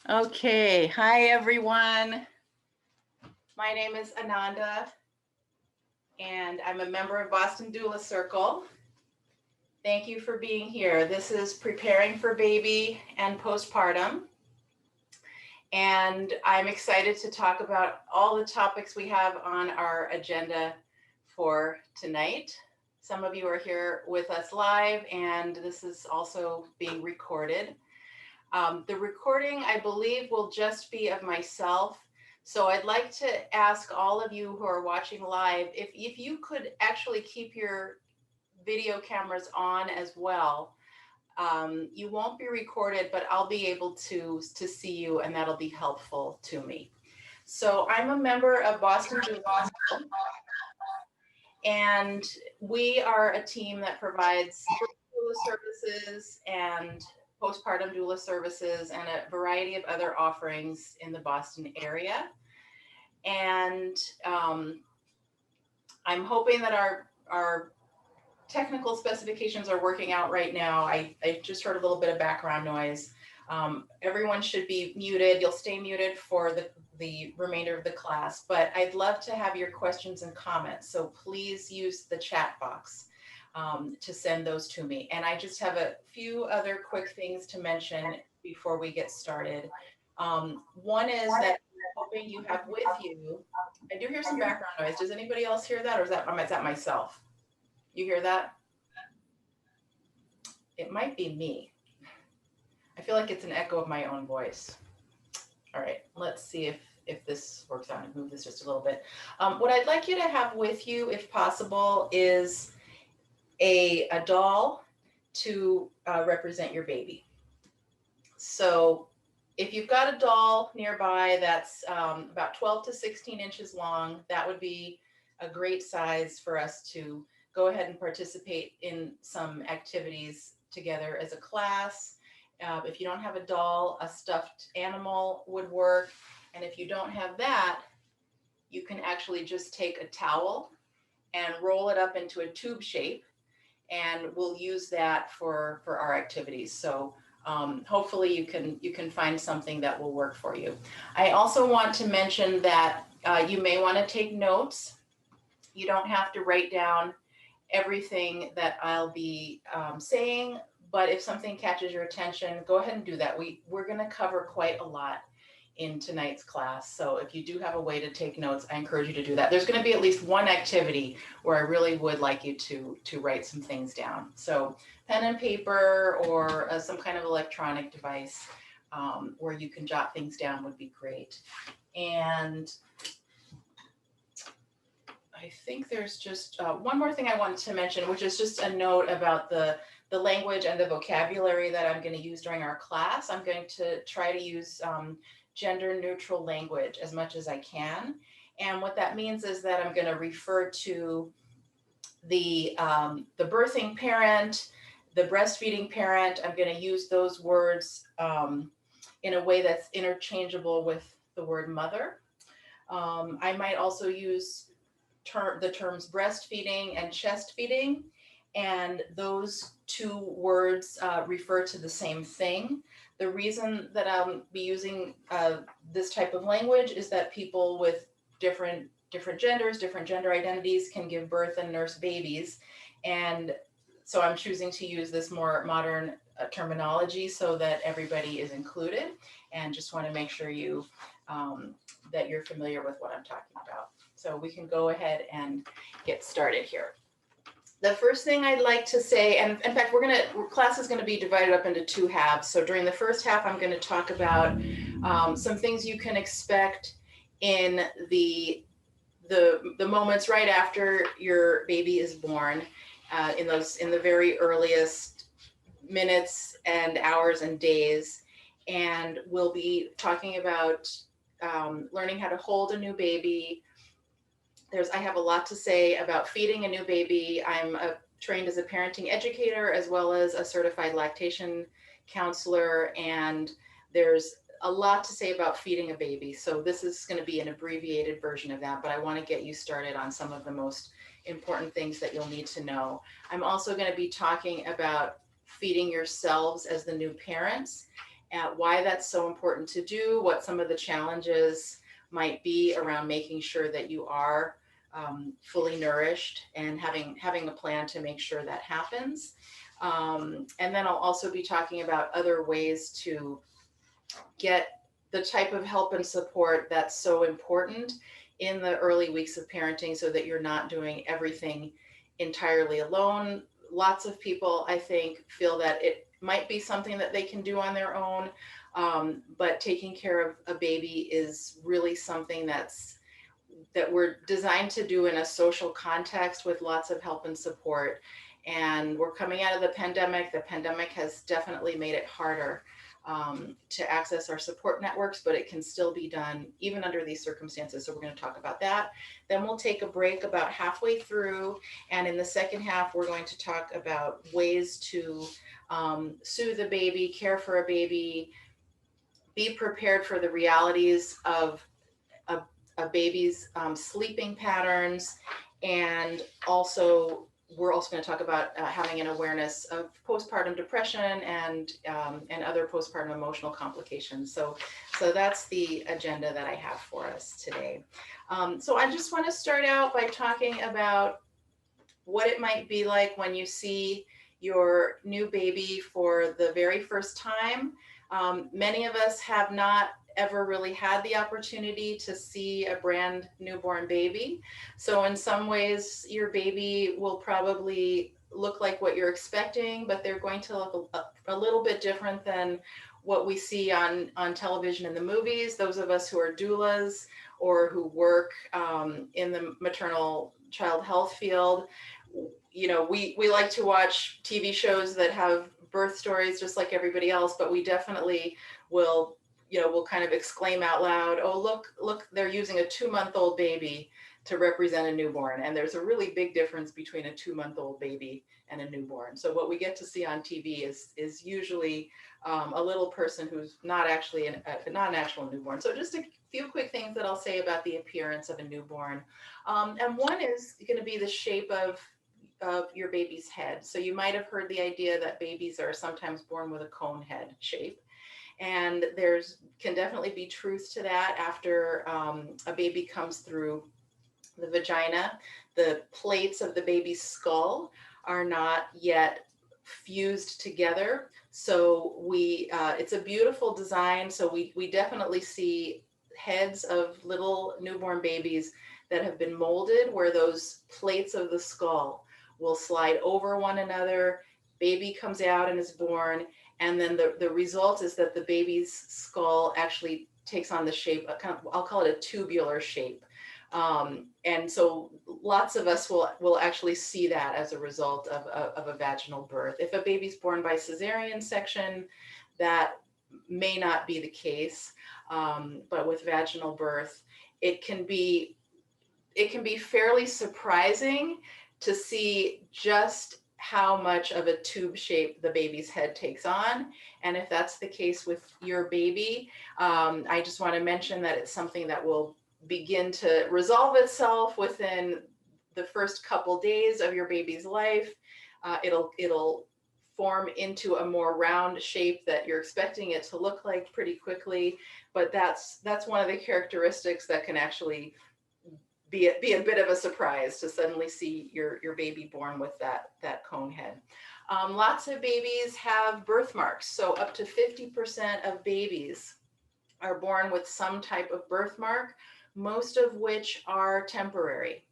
Okay, hi everyone. My name is Ananda, and I'm a member of Boston Doula Circle. Thank you for being here. This is Preparing for Baby and Postpartum, and I'm excited to talk about all the topics we have on our agenda for tonight. Some of you are here with us live, and this is also being recorded. The recording, I believe, will just be of myself. So I'd like to ask all of you who are watching live, if you could actually keep your video cameras on as well. You won't be recorded, but I'll be able to see you, and that'll be helpful to me. So I'm a member of Boston Doula, and we are a team that provides doula services and postpartum doula services and a variety of other offerings in the Boston area. And I'm hoping that our technical specifications are working out right now. I just heard a little bit of background noise. Everyone should be muted. You'll stay muted for the remainder of the class, but I'd love to have your questions and comments. So please use the chat box to send those to me. And I just have a few other quick things to mention before we get started. One is that I'm hoping you have with you, I do hear some background noise. Does anybody else hear that, or is that myself? You hear that? It might be me. I feel like it's an echo of my own voice. All right, let's see if this works out. Move this just a little bit. What I'd like you to have with you, if possible, is a doll to represent your baby. So if you've got a doll nearby that's about 12 to 16 inches long, that would be a great size for us to go ahead and participate in some activities together as a class. If you don't have a doll, a stuffed animal would work. And if you don't have that, you can actually just take a towel and roll it up into a tube shape, and we'll use that for our activities. So hopefully you can find something that will work for you. I also want to mention that you may want to take notes. You don't have to write down everything that I'll be saying, but if something catches your attention, go ahead and do that. We're going to cover quite a lot in tonight's class. So if you do have a way to take notes, I encourage you to do that. There's going to be at least one activity where I really would like you to write some things down. So pen and paper or some kind of electronic device where you can jot things down would be great. And I think there's just one more thing I wanted to mention, which is just a note about the language and the vocabulary that I'm going to use during our class. I'm going to try to use gender neutral language as much as I can. And what that means is that I'm going to refer to the birthing parent, the breastfeeding parent. I'm going to use those words in a way that's interchangeable with the word mother. I might also use the terms breastfeeding and chest feeding, and those two words refer to the same thing. The reason that I'll be using this type of language is that people with different genders, different gender identities can give birth and nurse babies. And so I'm choosing to use this more modern terminology so that everybody is included, and just want to make sure you that you're familiar with what I'm talking about. So we can go ahead and get started here. The first thing I'd like to say, and in fact, class is going to be divided up into two halves. So during the first half, I'm going to talk about some things you can expect in the moments right after your baby is born, in the very earliest minutes and hours and days. And we'll be talking about learning how to hold a new baby. I have a lot to say about feeding a new baby. I'm trained as a parenting educator as well as a certified lactation counselor, and there's a lot to say about feeding a baby. So this is going to be an abbreviated version of that, but I want to get you started on some of the most important things that you'll need to know. I'm also going to be talking about feeding yourselves as the new parents why that's so important to do, what some of the challenges might be around making sure that you are fully nourished, and having a plan to make sure that happens. And then I'll also be talking about other ways to get the type of help and support that's so important in the early weeks of parenting, so that you're not doing everything entirely alone. Lots of people, I think, feel that it might be something that they can do on their own, but taking care of a baby is really something that we're designed to do in a social context with lots of help and support. And we're coming out of the pandemic. The pandemic has definitely made it harder to access our support networks, but it can still be done even under these circumstances. So we're going to talk about that. Then we'll take a break about halfway through. And in the second half, we're going to talk about ways to soothe a baby, care for a baby, be prepared for the realities of a baby's sleeping patterns, and also we're also going to talk about having an awareness of postpartum depression and other postpartum emotional complications. So that's the agenda that I have for us today. So I just want to start out by talking about what it might be like when you see your new baby for the very first time. Many of us have not ever really had the opportunity to see a brand newborn baby. So in some ways, your baby will probably look like what you're expecting, but they're going to look a little bit different than what we see on television in the movies. Those of us who are doulas or who work in the maternal child health field, you know, we like to watch TV shows that have birth stories just like everybody else, but we definitely will, you know, we'll kind of exclaim out loud, oh, look, they're using a 2-month-old baby to represent a newborn. And there's a really big difference between a 2-month-old baby and a newborn. So what we get to see on TV is usually a little person who's not actually not an actual newborn. So just a few quick things that I'll say about the appearance of a newborn. And one is going to be the shape of your baby's head. So you might have heard the idea that babies are sometimes born with a cone head shape. And can definitely be truth to that. After a baby comes through the vagina, the plates of the baby's skull are not yet fused together. So it's a beautiful design. So we definitely see heads of little newborn babies that have been molded, where those plates of the skull will slide over one another. Baby comes out and is born. And then the result is that the baby's skull actually takes on the shape, I'll call it a tubular shape. And so lots of us will actually see that as a result of a vaginal birth. If a baby's born by cesarean section, that may not be the case. But with vaginal birth, it can be fairly surprising to see just how much of a tube shape the baby's head takes on. And if that's the case with your baby, I just want to mention that it's something that will begin to resolve itself within the first couple days of your baby's life. It'll form into a more round shape that you're expecting it to look like pretty quickly. But that's one of the characteristics that can actually be a bit of a surprise, to suddenly see your baby born with that cone head. Lots of babies have birthmarks. So up to 50% of babies are born with some type of birthmark, most of which are temporary.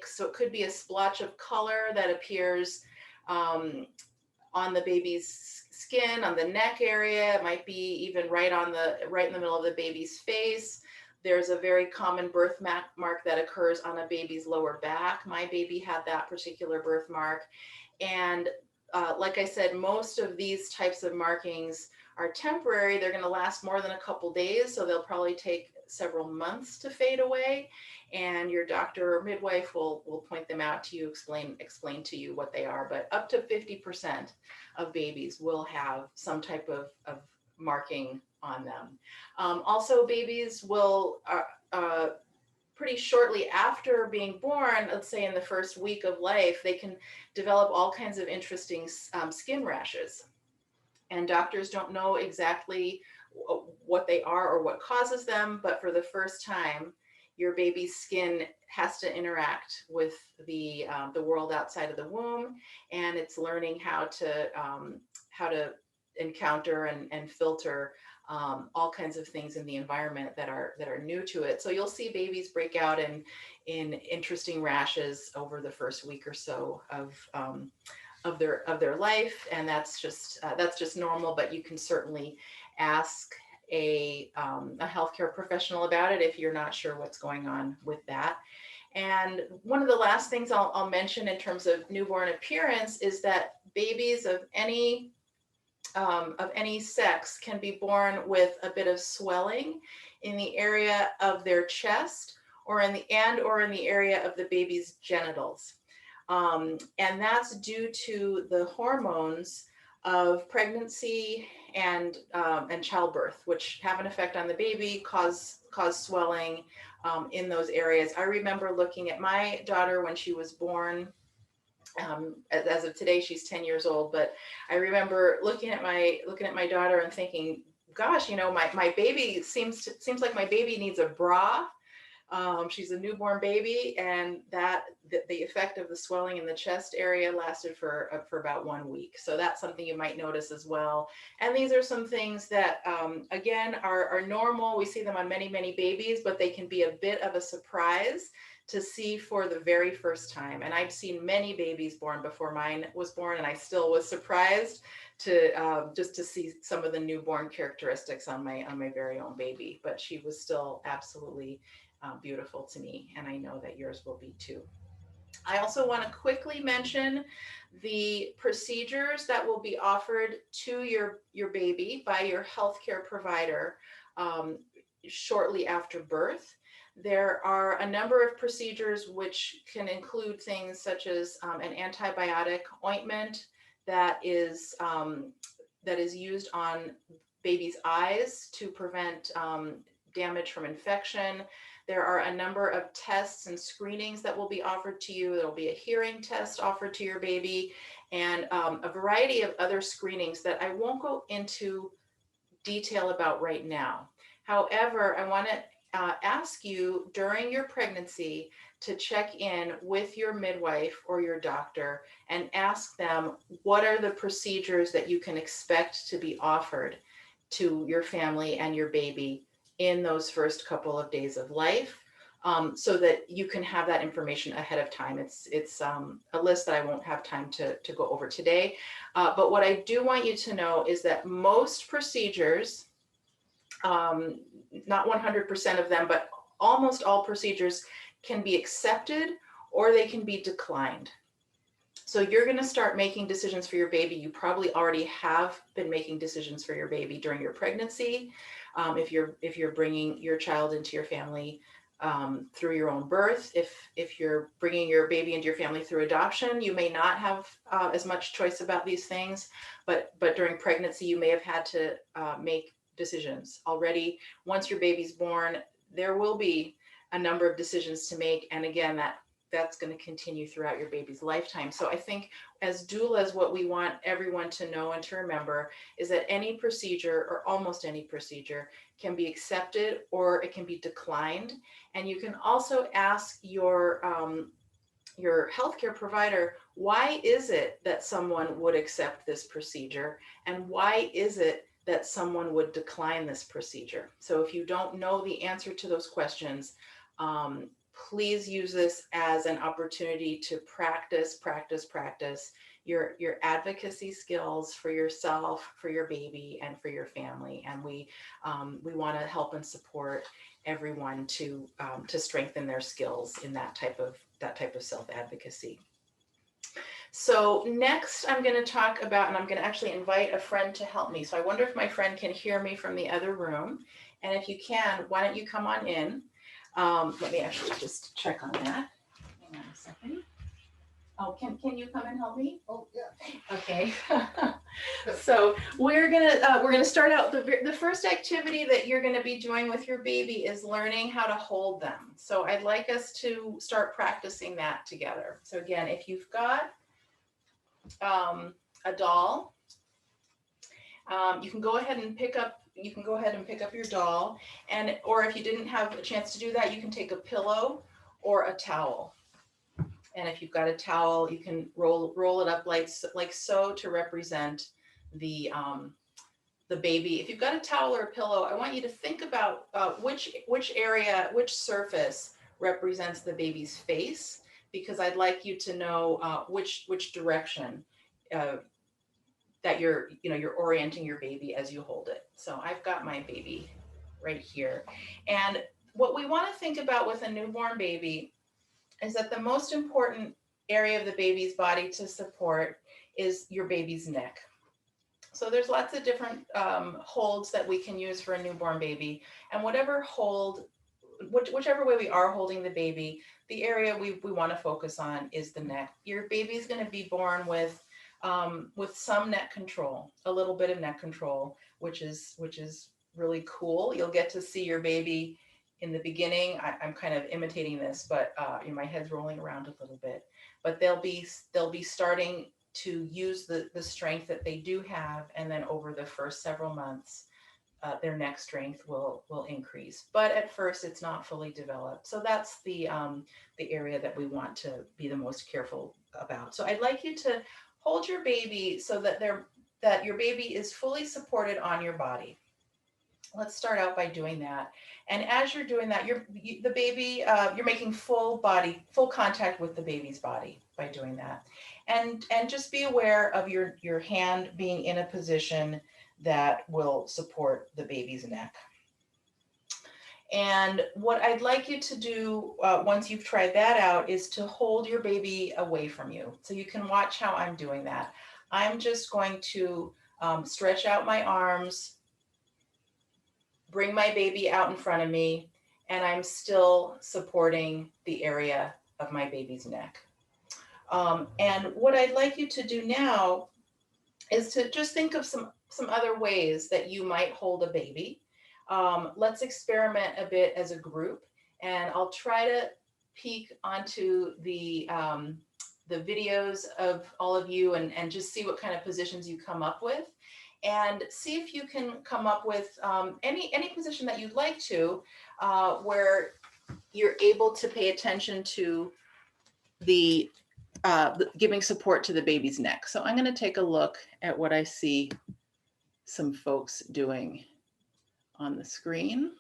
So it could be a splotch of color that appears on the baby's skin, on the neck area. It might be even right in the middle of the baby's face. There's a very common birthmark that occurs on a baby's lower back. My baby had that particular birthmark. And like I said, most of these types of markings are temporary. They're going to last more than a couple days, so they'll probably take several months to fade away. And your doctor or midwife will point them out to you, explain to you what they are. But up to 50% of babies will have some type of marking on them. Also, babies will pretty shortly after being born, let's say in the first week of life, they can develop all kinds of interesting skin rashes. and doctors don't know exactly what they are or what causes them, but for the first time, your baby's skin has to interact with the world outside of the womb, and it's learning how to encounter and filter all kinds of things in the environment that are new to it. So you'll see babies break out in interesting rashes over the first week or so of their life, and that's just normal. But you can certainly ask a healthcare professional about it if you're not sure what's going on with that. And one of the last things I'll mention in terms of newborn appearance is that babies of any sex can be born with a bit of swelling in the area of their chest or in the area of the baby's genitals. And that's due to the hormones of pregnancy and childbirth, which have an effect on the baby, cause swelling in those areas. I remember looking at my daughter when she was born. As of today, she's 10 years old, but I remember looking at my daughter and thinking, gosh, my baby seems like my baby needs a bra. She's a newborn baby, and the effect of the swelling in the chest area lasted for about 1 week. So that's something you might notice as well. And these are some things that, again, are normal. We see them on many, many babies, but they can be a bit of a surprise to see for the very first time. And I've seen many babies born before mine was born, and I still was surprised to just to see some of the newborn characteristics on my very own baby. But she was still absolutely beautiful to me, and I know that yours will be too. I also want to quickly mention the procedures that will be offered to your baby by your healthcare provider shortly after birth. There are a number of procedures which can include things such as an antibiotic ointment that is used on baby's eyes to prevent damage from infection. There are a number of tests and screenings that will be offered to you. There'll be a hearing test offered to your baby, and a variety of other screenings that I won't go into detail about right now. However, I want to ask you during your pregnancy to check in with your midwife or your doctor and ask them what are the procedures that you can expect to be offered to your family and your baby in those first couple of days of life, so that you can have that information ahead of time. It's a list that I won't have time to go over today. But what I do want you to know is that most procedures, not 100% of them, but almost all procedures can be accepted or they can be declined. So you're going to start making decisions for your baby. You probably already have been making decisions for your baby during your pregnancy. If you're bringing your child into your family through your own birth, if you're bringing your baby into your family through adoption, you may not have as much choice about these things. But during pregnancy, you may have had to make decisions already. Once your baby's born, there will be a number of decisions to make, and again, that's going to continue throughout your baby's lifetime. So I think as doulas, what we want everyone to know and to remember is that any procedure, or almost any procedure, can be accepted or it can be declined. And you can also ask your healthcare provider, why is it that someone would accept this procedure? And why is it that someone would decline this procedure? So if you don't know the answer to those questions, please use this as an opportunity to practice your advocacy skills for yourself, for your baby, and for your family. And we want to help and support everyone to strengthen their skills in that type of self-advocacy. So next I'm going to talk about, and I'm going to actually invite a friend to help me. So I wonder if my friend can hear me from the other room. And if you can, why don't you come on in? Let me actually just check on that. Hang on a second. Oh, can you come and help me? Oh, yeah. Okay. So we're gonna start out. The first activity that you're gonna be doing with your baby is learning how to hold them. So I'd like us to start practicing that together. So again, if you've got a doll, You can go ahead and pick up your doll, and or if you didn't have a chance to do that, you can take a pillow or a towel. And if you've got a towel, you can roll it up like so to represent the baby. If you've got a towel or a pillow, I want you to think about which area, which surface represents the baby's face, because I'd like you to know which direction uh, that you're orienting your baby as you hold it. So I've got my baby right here. And what we want to think about with a newborn baby is that the most important area of the baby's body to support is your baby's neck. So there's lots of different holds that we can use for a newborn baby, and whatever hold, whichever way we are holding the baby, the area we want to focus on is the neck. Your baby's going to be born with some neck control, a little bit of neck control, which is really cool. You'll get to see your baby in the beginning. I'm kind of imitating this, but my head's rolling around a little bit. But they'll be starting to use the strength that they do have, and then over the first several months, their neck strength will increase. But at first, it's not fully developed. So that's the area that we want to be the most careful about. So I'd like you to hold your baby so that your baby is fully supported on your body. Let's start out by doing that. And as you're doing that, you're making full contact with the baby's body by doing that. And just be aware of your hand being in a position that will support the baby's neck. And what I'd like you to do once you've tried that out is to hold your baby away from you. So you can watch how I'm doing that. I'm just going to stretch out my arms, bring my baby out in front of me, and I'm still supporting the area of my baby's neck. And what I'd like you to do now is to just think of some other ways that you might hold a baby. Let's experiment a bit as a group, and I'll try to peek onto the videos of all of you and just see what kind of positions you come up with, and see if you can come up with any position that you'd like to, where you're able to pay attention to the giving support to the baby's neck. So I'm going to take a look at what I see some folks doing on the screen.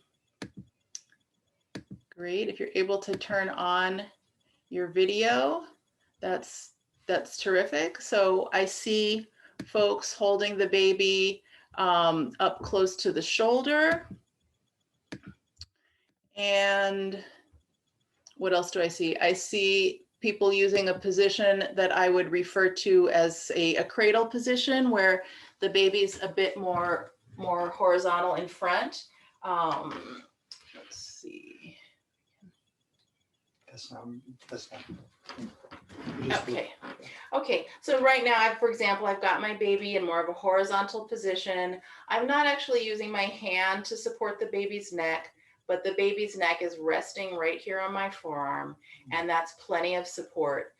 Great. If you're able to turn on your video, that's terrific. So I see folks holding the baby up close to the shoulder. And what else do I see? I see people using a position that I would refer to as a cradle position, where the baby's a bit more horizontal in front. Let's see. That's not. Okay. So right now, for example, I've got my baby in more of a horizontal position. I'm not actually using my hand to support the baby's neck, but the baby's neck is resting right here on my forearm, and that's plenty of support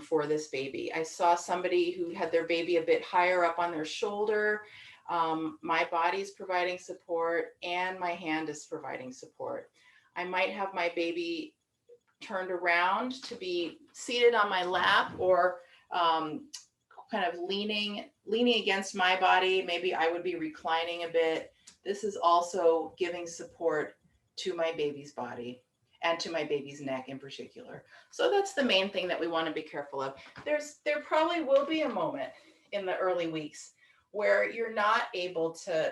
for this baby. I saw somebody who had their baby a bit higher up on their shoulder. My body's providing support, and my hand is providing support. I might have my baby turned around to be seated on my lap, or kind of leaning against my body. Maybe I would be reclining a bit. This is also giving support to my baby's body and to my baby's neck in particular. So that's the main thing that we want to be careful of. There probably will be a moment in the early weeks where you're not able to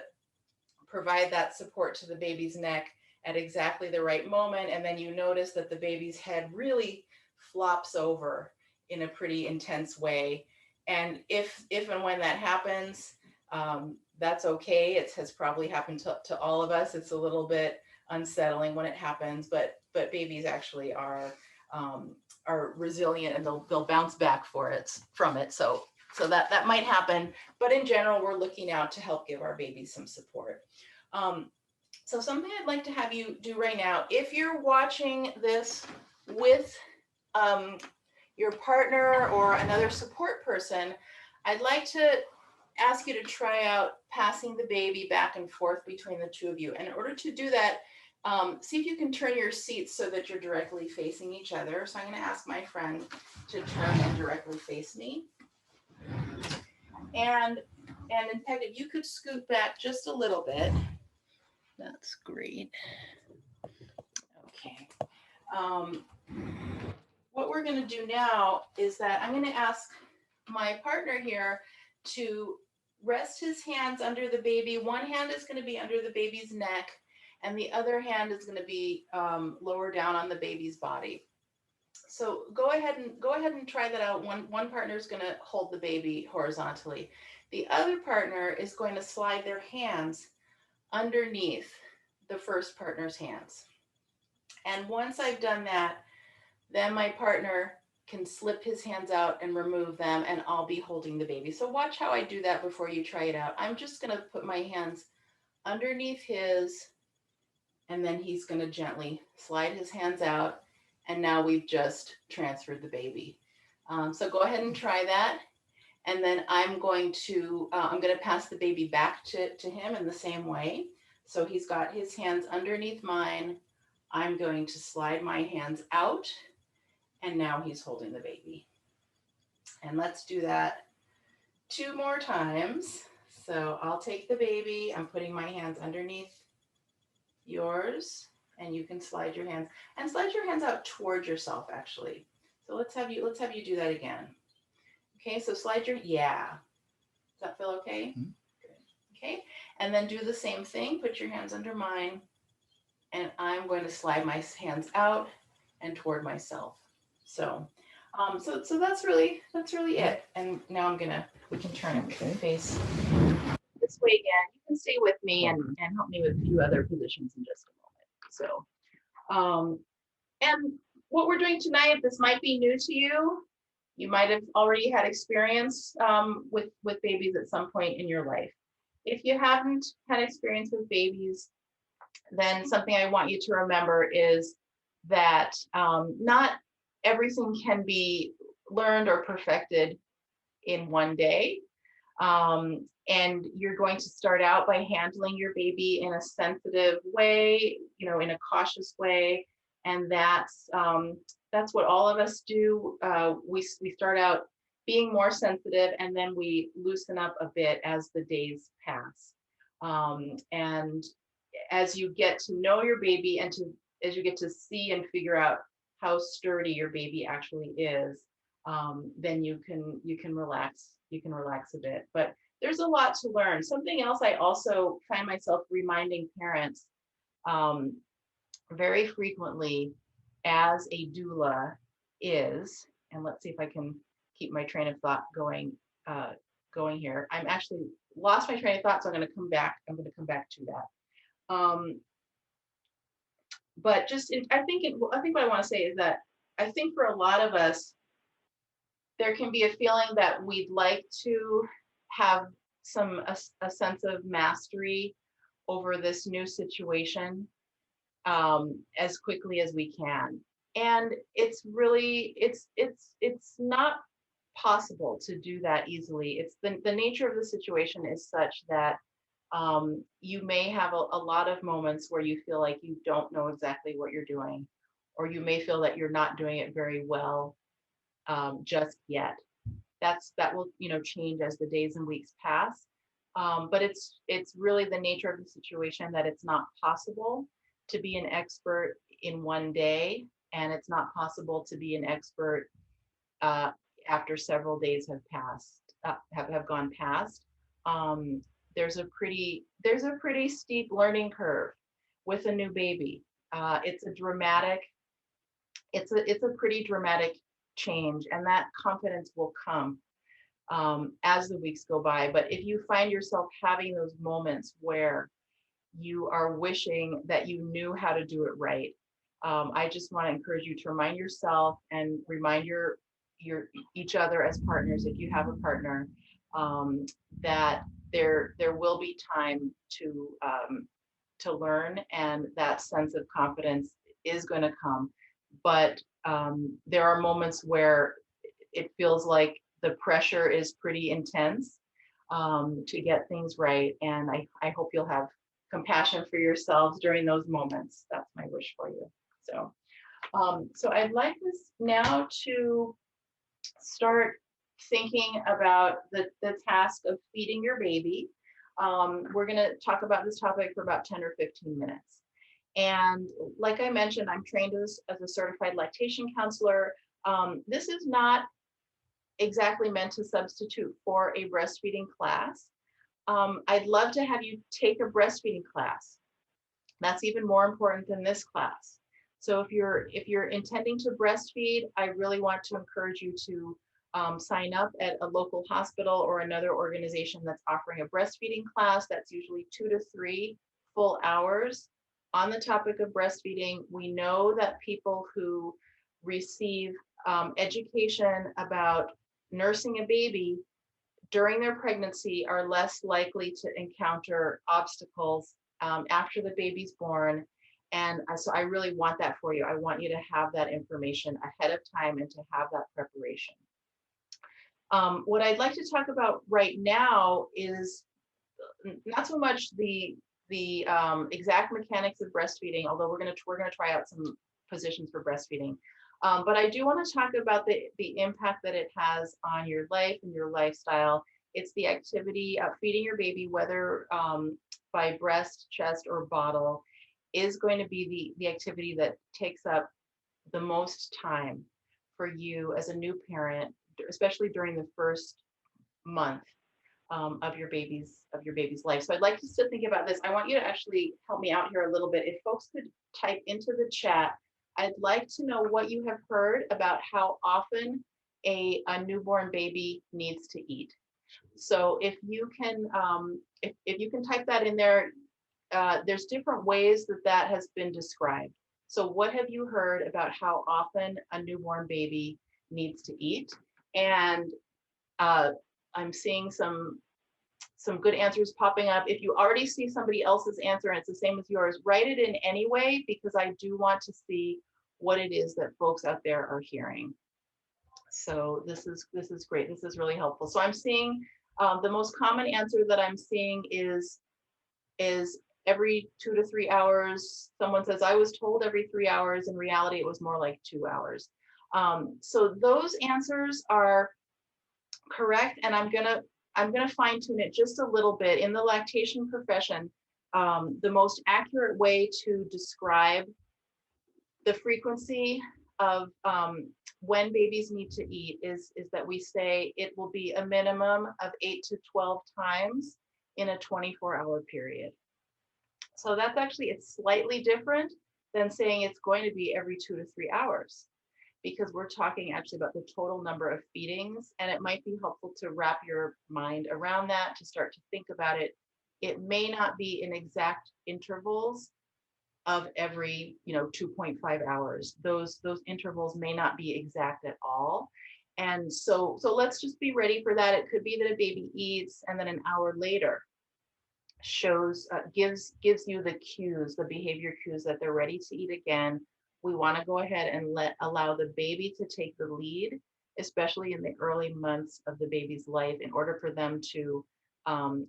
provide that support to the baby's neck at exactly the right moment, and then you notice that the baby's head really flops over in a pretty intense way. And if and when that happens, that's okay. It has probably happened to all of us. It's a little bit unsettling when it happens, but babies actually are resilient, and they'll bounce back from it. So that might happen, but in general, we're looking out to help give our babies some support. So something I'd like to have you do right now, if you're watching this with your partner or another support person, I'd like to ask you to try out passing the baby back and forth between the two of you. And in order to do that, see if you can turn your seats so that you're directly facing each other. So I'm going to ask my friend to turn and directly face me. And in fact, if you could scoot back just a little bit, that's great. Okay. What we're going to do now is that I'm going to ask my partner here to rest his hands under the baby. One hand is going to be under the baby's neck, and the other hand is going to be lower down on the baby's body. So go ahead and try that out. One partner is going to hold the baby horizontally. The other partner is going to slide their hands underneath the first partner's hands. And once I've done that, then my partner can slip his hands out and remove them, and I'll be holding the baby. So watch how I do that before you try it out. I'm just going to put my hands underneath his, and then he's going to gently slide his hands out. And now we've just transferred the baby. So go ahead and try that. And then I'm going to pass the baby back to him in the same way. So he's got his hands underneath mine. I'm going to slide my hands out, and now he's holding the baby. And let's do that 2 more times. So I'll take the baby. I'm putting my hands underneath yours, and you can slide your hands out toward yourself, actually. So let's have you do that again. Okay, so slide your, yeah. Does that feel okay? Mm-hmm. Good. Okay, and then do the same thing. Put your hands under mine, and I'm going to slide my hands out and toward myself. So, so that's really it. And now we can turn and face this way again. You can stay with me and help me with a few other positions in just a moment. So, and what we're doing tonight, this might be new to you. You might have already had experience with babies at some point in your life. If you haven't had experience with babies, then something I want you to remember is that not everything can be learned or perfected in one day. And you're going to start out by handling your baby in a sensitive way, in a cautious way. And that's what all of us do. We start out being more sensitive, and then we loosen up a bit as the days pass. And as you get to know your baby, and as you get to see and figure out how sturdy your baby actually is, then you can relax. You can relax a bit. But there's a lot to learn. Something else I also find myself reminding parents very frequently as a doula is, and let's see if I can keep my train of thought going here. I'm actually lost my train of thought, so I'm going to come back to that. But I think what I want to say is that I think for a lot of us, there can be a feeling that we'd like to have a sense of mastery over this new situation as quickly as we can. And it's really, it's not possible to do that easily. It's the nature of the situation is such that you may have a lot of moments where you feel like you don't know exactly what you're doing, or you may feel that you're not doing it very well just yet. That will change as the days and weeks pass. But it's really the nature of the situation that it's not possible to be an expert in one day, and it's not possible to be an expert after several days have passed, have gone past. There's a pretty steep learning curve with a new baby. It's a pretty dramatic change, and that confidence will come as the weeks go by. But if you find yourself having those moments where you are wishing that you knew how to do it right, I just want to encourage you to remind yourself and remind your each other as partners, if you have a partner, that there will be time to learn, and that sense of confidence is going to come. But there are moments where it feels like the pressure is pretty intense, to get things right. And I hope you'll have compassion for yourselves during those moments. That's my wish for you. So I'd like us now to start thinking about the task of feeding your baby. We're going to talk about this topic for about 10 or 15 minutes. And like I mentioned, I'm trained as a certified lactation counselor. This is not exactly meant to substitute for a breastfeeding class. I'd love to have you take a breastfeeding class. That's even more important than this class. So if you're intending to breastfeed, I really want to encourage you to sign up at a local hospital or another organization that's offering a breastfeeding class. That's usually 2 to 3 full hours on the topic of breastfeeding. We know that people who receive education about nursing a baby during their pregnancy are less likely to encounter obstacles after the baby's born. And so I really want that for you. I want you to have that information ahead of time and to have that preparation. What I'd like to talk about right now is not so much the exact mechanics of breastfeeding, although we're gonna try out some positions for breastfeeding. But I do want to talk about the impact that it has on your life and your lifestyle. It's the activity of feeding your baby, whether by breast, chest, or bottle, is going to be the activity that takes up the most time for you as a new parent, especially during the first month of your baby's life. So I'd like us to think about this. I want you to actually help me out here a little bit. If folks could type into the chat, I'd like to know what you have heard about how often a newborn baby needs to eat. So if you can if you can type that in there, there's different ways that has been described. So what have you heard about how often a newborn baby needs to eat? And I'm seeing some good answers popping up. If you already see somebody else's answer and it's the same as yours, write it in anyway, because I do want to see what it is that folks out there are hearing. So this is great. This is really helpful. So I'm seeing the most common answer that I'm seeing is every 2 to 3 hours. Someone says, I was told every 3 hours. In reality, it was more like 2 hours. So those answers are correct, and I'm gonna fine tune it just a little bit. In the lactation profession, the most accurate way to describe the frequency of when babies need to eat is that we say it will be a minimum of 8 to 12 times in a 24-hour period. So that's actually, it's slightly different than saying it's going to be every 2 to 3 hours, because we're talking actually about the total number of feedings, and it might be helpful to wrap your mind around that, to start to think about it. It may not be in exact intervals of every 2.5 hours. Those intervals may not be exact at all. And so let's just be ready for that. It could be that a baby eats and then an hour later gives you the cues, the behavior cues that they're ready to eat again. We want to go ahead and allow the baby to take the lead, especially in the early months of the baby's life. In order for them to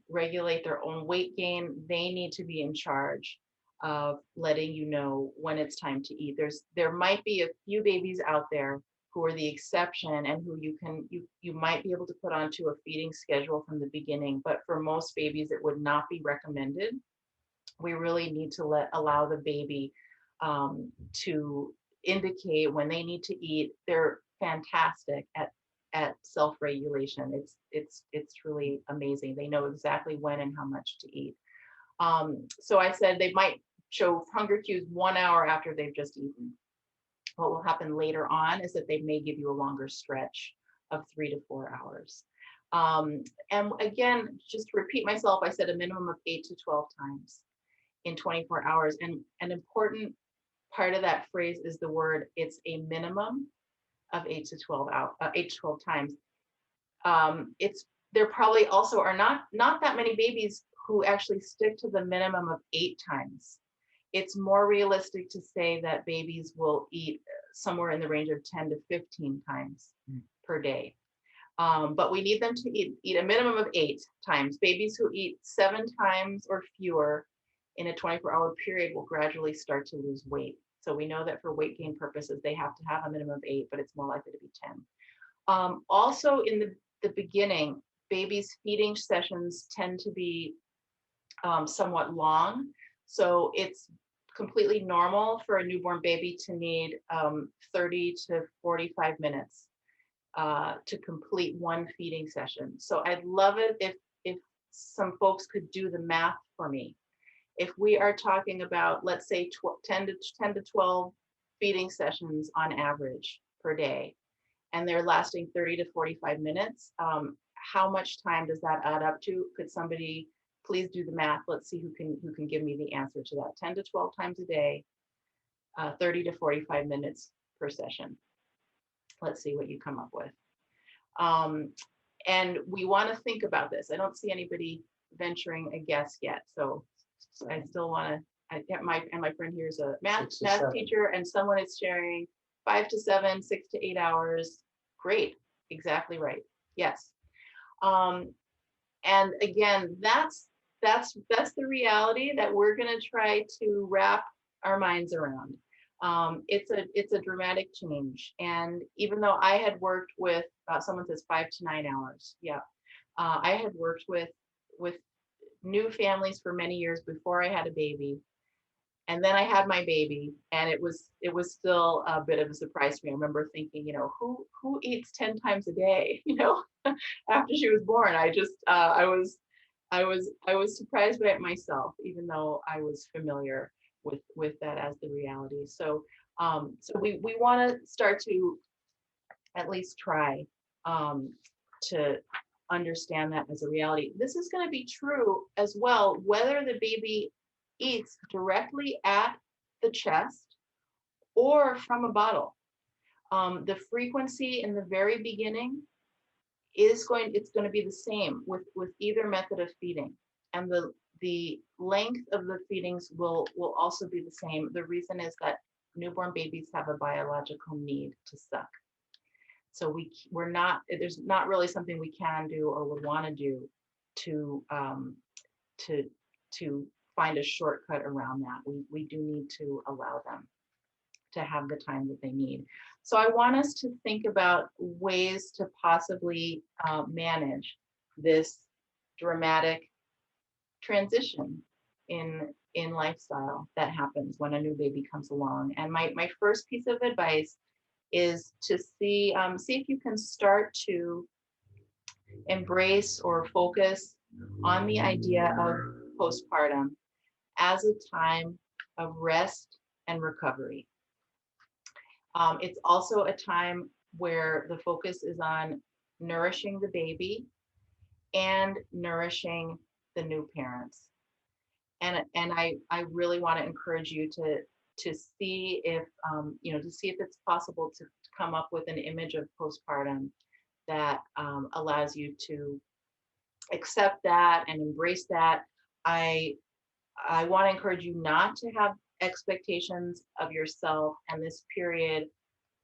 regulate their own weight gain, they need to be in charge of letting you know when it's time to eat. There might be a few babies out there who are the exception and who you might be able to put onto a feeding schedule from the beginning, but for most babies it would not be recommended. We really need to allow the baby to indicate when they need to eat. They're fantastic at self-regulation. It's really amazing. They know exactly when and how much to eat. So I said they might show hunger cues 1 hour after they've just eaten. What will happen later on is that they may give you a longer stretch of 3 to 4 hours. And again, just to repeat myself, I said a minimum of 8 to 12 times in 24 hours. And an important part of that phrase is the word, it's a minimum of 8 to 12 times. There probably also are not that many babies who actually stick to the minimum of 8 times. It's more realistic to say that babies will eat somewhere in the range of 10 to 15 times per day. But we need them to eat a minimum of 8 times. Babies who eat 7 times or fewer in a 24-hour period will gradually start to lose weight. So we know that for weight gain purposes, they have to have a minimum of 8, but it's more likely to be 10. Also, in the beginning, babies' feeding sessions tend to be somewhat long. So it's completely normal for a newborn baby to need 30 to 45 minutes to complete one feeding session. So I'd love it if some folks could do the math for me. If we are talking about, let's say, 10 to 12 feeding sessions on average per day, and they're lasting 30 to 45 minutes, how much time does that add up to? Could somebody please do the math? Let's see who can give me the answer to that. 10 to 12 times a day, 30 to 45 minutes per session. Let's see what you come up with. And we want to think about this. I don't see anybody venturing a guess yet. So I still want to, I get my friend here is a math teacher, and someone is sharing 5 to 7, 6 to 8 hours. Great. Exactly right. Yes. And again, that's the reality that we're going to try to wrap our minds around. It's a dramatic change. And even though I had worked with, someone says 5 to 9 hours. Yeah. I had worked with new families for many years before I had a baby. And then I had my baby, and it was still a bit of a surprise to me. I remember thinking, who eats 10 times a day, after she was born. I just, I was surprised by it myself, even though I was familiar with that as the reality. So we want to start to at least try to understand that as a reality. This is going to be true as well, whether the baby eats directly at the chest or from a bottle. The frequency in the very beginning it's going to be the same with either method of feeding, and the length of the feedings will also be the same. The reason is that newborn babies have a biological need to suck. So there's not really something we can do or would want to do to find a shortcut around that. We do need to allow them to have the time that they need. So I want us to think about ways to possibly manage this dramatic transition in lifestyle that happens when a new baby comes along. And my first piece of advice is to see if you can start to embrace or focus on the idea of postpartum as a time of rest and recovery. It's also a time where the focus is on nourishing the baby and nourishing the new parents. And I really want to encourage you to see if it's possible to come up with an image of postpartum that allows you to accept that and embrace that. I want to encourage you not to have expectations of yourself and this period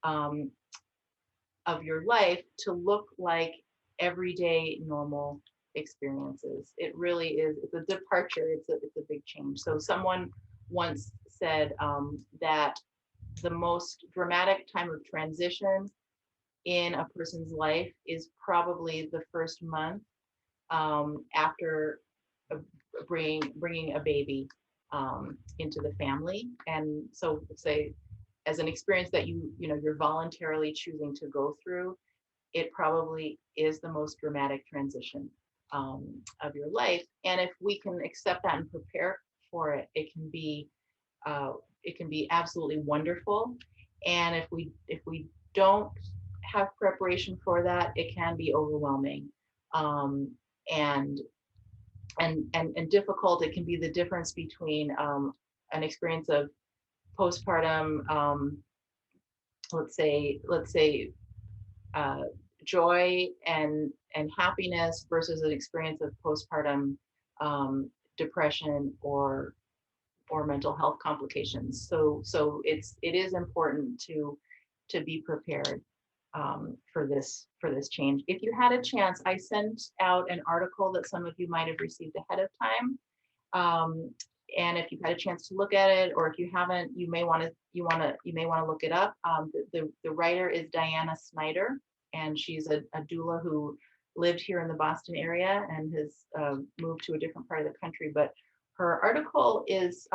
of your life to look like everyday normal experiences. It really is. It's a departure. It's a big change. So someone once said that the most dramatic time of transition in a person's life is probably the first month after bringing a baby into the family. And so say, as an experience that you're voluntarily choosing to go through, it probably is the most dramatic transition of your life. And if we can accept that and prepare for it, it can be absolutely wonderful. And if we don't have preparation for that, it can be overwhelming and difficult. It can be the difference between an experience of postpartum, let's say joy and happiness versus an experience of postpartum depression or mental health complications. So it is important to be prepared. for this change. If you had a chance, I sent out an article that some of you might have received ahead of time. And if you've had a chance to look at it, or if you haven't, you may want to look it up. The writer is Diana Snyder, and she's a doula who lived here in the Boston area and has moved to a different part of the country. But her article is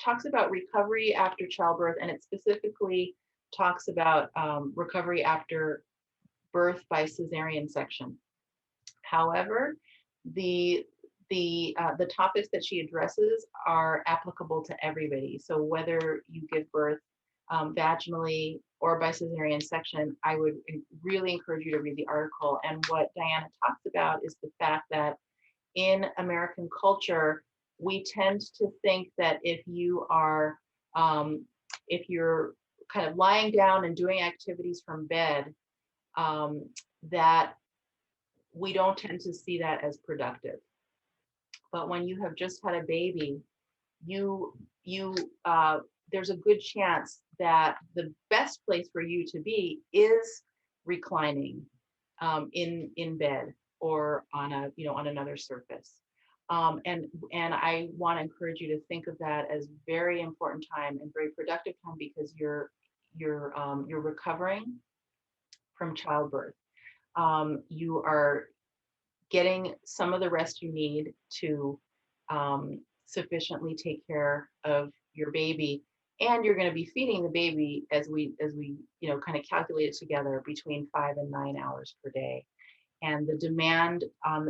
talks about recovery after childbirth, and it specifically talks about recovery after birth by cesarean section. However, the topics that she addresses are applicable to everybody. So whether you give birth vaginally or by cesarean section, I would really encourage you to read the article. And what Diana talks about is the fact that in American culture, we tend to think that if you're kind of lying down and doing activities from bed, that we don't tend to see that as productive. But when you have just had a baby, there's a good chance that the best place for you to be is reclining in bed or on another surface. And I want to encourage you to think of that as very important time and very productive time, because you're recovering from childbirth. You are getting some of the rest you need to sufficiently take care of your baby, and you're going to be feeding the baby as we kind of calculate it together between 5 and 9 hours per day. And the demand,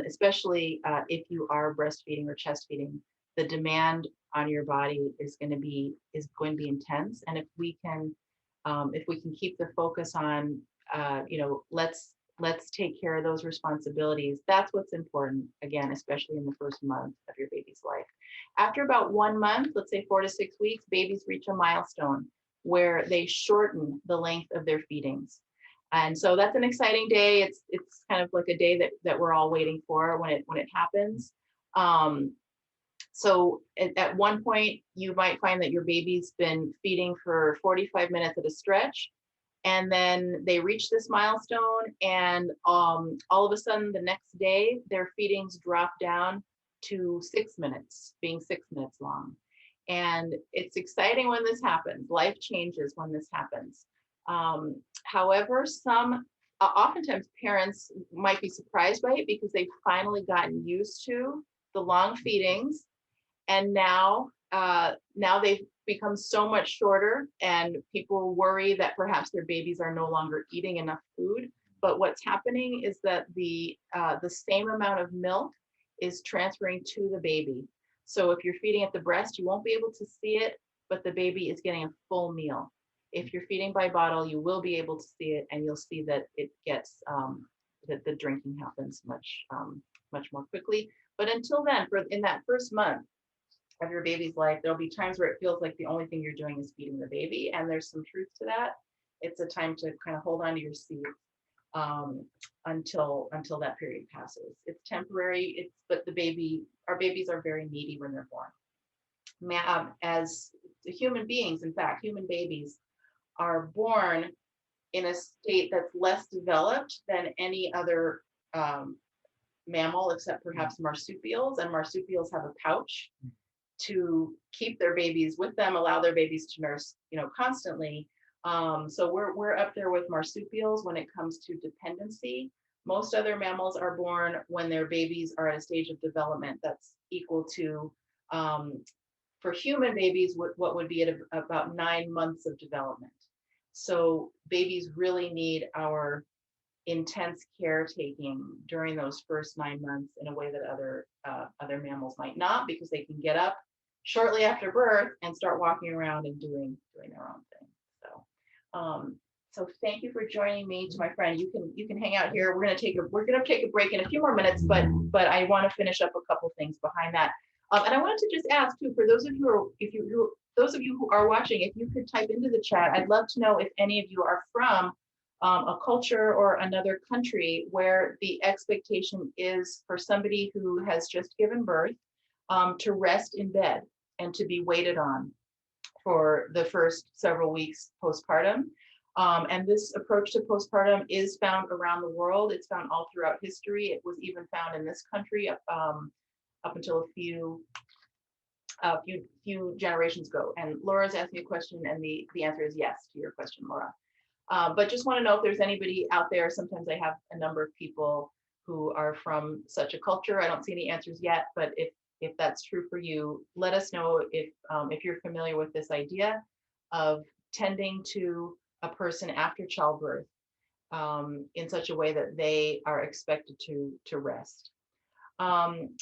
especially if you are breastfeeding or chest feeding, the demand on your body is going to be intense. And if we can keep the focus on let's take care of those responsibilities, that's what's important, again, especially in the first month of your baby's life. After about 1 month, let's say 4 to 6 weeks, babies reach a milestone where they shorten the length of their feedings. And so that's an exciting day. It's kind of like a day that we're all waiting for when it happens. So at one point, you might find that your baby's been feeding for 45 minutes at a stretch, and then they reach this milestone, and all of a sudden the next day, their feedings drop down to 6 minutes, being 6 minutes long. And it's exciting when this happens. Life changes when this happens. However, oftentimes parents might be surprised by it because they've finally gotten used to the long feedings, and now they've become so much shorter, and people worry that perhaps their babies are no longer eating enough food. But what's happening is that the same amount of milk is transferring to the baby. So if you're feeding at the breast, you won't be able to see it, but the baby is getting a full meal. If you're feeding by bottle, you will be able to see it, and you'll see that it gets that the drinking happens much more quickly. But until then, in that first month of your baby's life, there'll be times where it feels like the only thing you're doing is feeding the baby, and there's some truth to that. It's a time to kind of hold on to your seat until that period passes. It's temporary. But our babies are very needy when they're born. As human beings, in fact, human babies are born in a state that's less developed than any other mammal, except perhaps marsupials. And marsupials have a pouch to keep their babies with them, allow their babies to nurse, constantly. So we're up there with marsupials when it comes to dependency. Most other mammals are born when their babies are at a stage of development that's equal to, for human babies, what would be at about 9 months of development. So babies really need our intense caretaking during those first 9 months in a way that other mammals might not, because they can get up shortly after birth and start walking around and doing their own thing. So thank you for joining me. To my friend, you can hang out here. We're gonna take a break in a few more minutes, but I want to finish up a couple things behind that. And I wanted to just ask too, for those of you who are watching, if you could type into the chat, I'd love to know if any of you are from a culture or another country where the expectation is for somebody who has just given birth to rest in bed and to be waited on for the first several weeks postpartum. And this approach to postpartum is found around the world. It's found all throughout history. It was even found in this country up until a few generations ago. And Laura's asked me a question, and the answer is yes to your question, Laura. But just want to know if there's anybody out there. Sometimes I have a number of people who are from such a culture. I don't see any answers yet, but if that's true for you, let us know if you're familiar with this idea of tending to a person after childbirth in such a way that they are expected to rest. Um,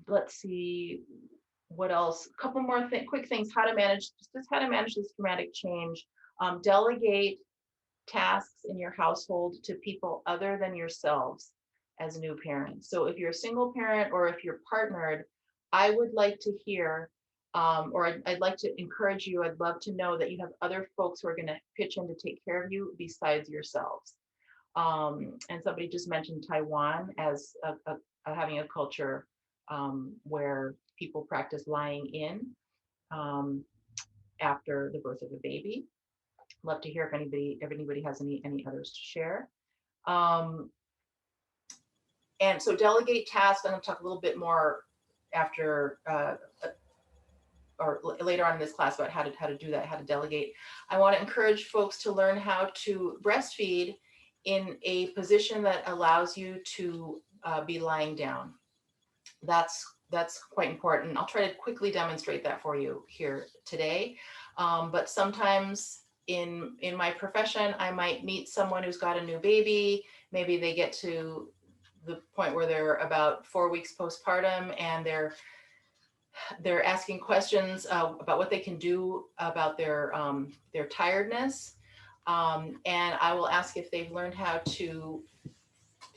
let's see what else. A couple more quick things. How to manage this dramatic change. Delegate tasks in your household to people other than yourselves as new parents. So if you're a single parent or if you're partnered, I would like to hear, or I'd like to encourage you, I'd love to know that you have other folks who are going to pitch in to take care of you besides yourselves. And somebody just mentioned Taiwan as having a culture where people practice lying in um, after the birth of a baby. Love to hear if anybody has any others to share. Um, and so delegate tasks. I'm going to talk a little bit more after or later on in this class about how to do that, how to delegate. I want to encourage folks to learn how to breastfeed in a position that allows you to be lying down. That's quite important. I'll try to quickly demonstrate that for you here today. But sometimes in my profession, I might meet someone who's got a new baby. Maybe they get to the point where they're about 4 weeks postpartum, and they're asking questions about what they can do about their tiredness. And I will ask if they've learned how to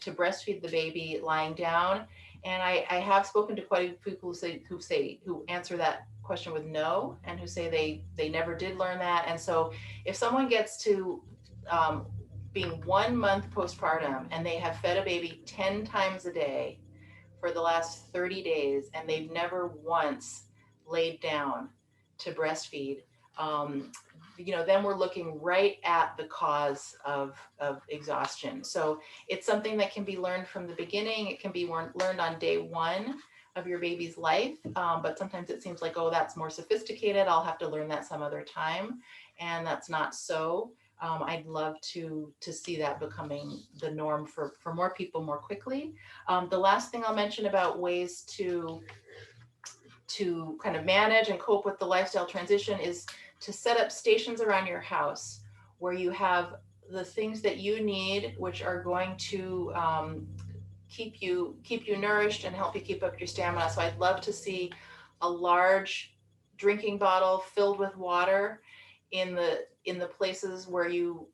breastfeed the baby lying down. And I have spoken to quite a few people who answer that question with no, and who say they never did learn that. And so if someone gets to being 1 month postpartum and they have fed a baby 10 times a day for the last 30 days and they've never once laid down to breastfeed, then we're looking right at the cause of exhaustion. So it's something that can be learned from the beginning. It can be learned on day 1 of your baby's life, but sometimes it seems like, oh, that's more sophisticated. I'll have to learn that some other time, and that's not so. I'd love to see that becoming the norm for more people more quickly. The last thing I'll mention about ways to kind of manage and cope with the lifestyle transition is to set up stations around your house where you have the things that you need, which are going to keep you nourished and help you keep up your stamina. So I'd love to see a large drinking bottle filled with water in the places where you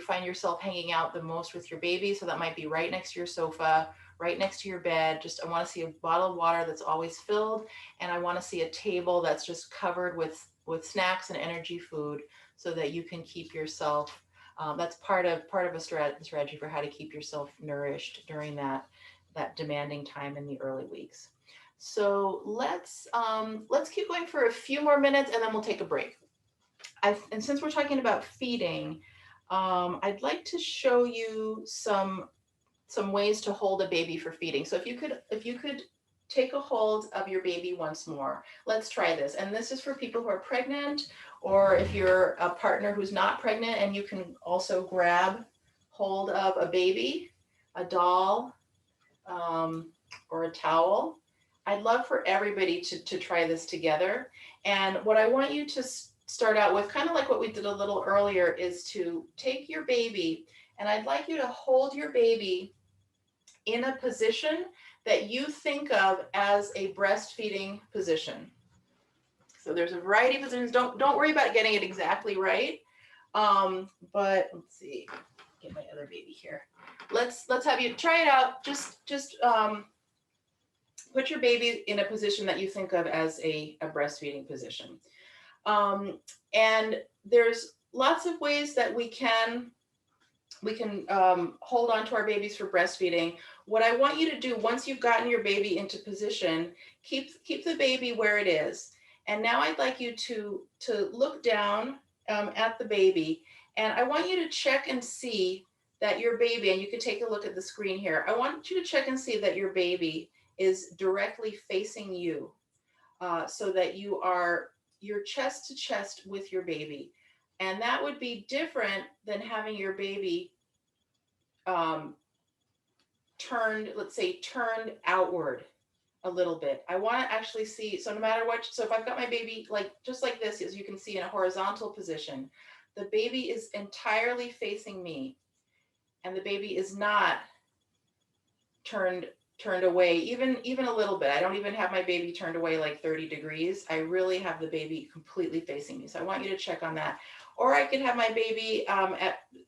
find yourself hanging out the most with your baby. So that might be right next to your sofa, right next to your bed. I want to see a bottle of water that's always filled, and I want to see a table that's just covered with snacks and energy food, so that you can keep yourself. That's part of a strategy for how to keep yourself nourished during that demanding time in the early weeks. So let's keep going for a few more minutes, and then we'll take a break. And since we're talking about feeding, I'd like to show you some ways to hold a baby for feeding. So if you could take a hold of your baby once more. Let's try this. And this is for people who are pregnant, or if you're a partner who's not pregnant, and you can also grab hold of a baby, a doll, or a towel. I'd love for everybody to try this together. And what I want you to start out with, kind of like what we did a little earlier, is to take your baby, and I'd like you to hold your baby in a position that you think of as a breastfeeding position. So there's a variety of positions. Don't worry about getting it exactly right. But let's see, get my other baby here. Let's have you try it out. Just put your baby in a position that you think of as a breastfeeding position. And there's lots of ways that we can hold on to our babies for breastfeeding. What I want you to do, once you've gotten your baby into position, keep the baby where it is. And now I'd like you to look down at the baby, And I want you to check and see that your baby, and you can take a look at the screen here. I want you to check and see that your baby is directly facing you, so that you're chest to chest with your baby. And that would be different than having your baby um, turned, let's say, turned outward a little bit. I want to actually see, so no matter what, so if I've got my baby like just like this, as you can see in a horizontal position, the baby is entirely facing me, and the baby is not turned away even a little bit. I don't even have my baby turned away like 30 degrees. I really have the baby completely facing me. So I want you to check on that. Or I could have my baby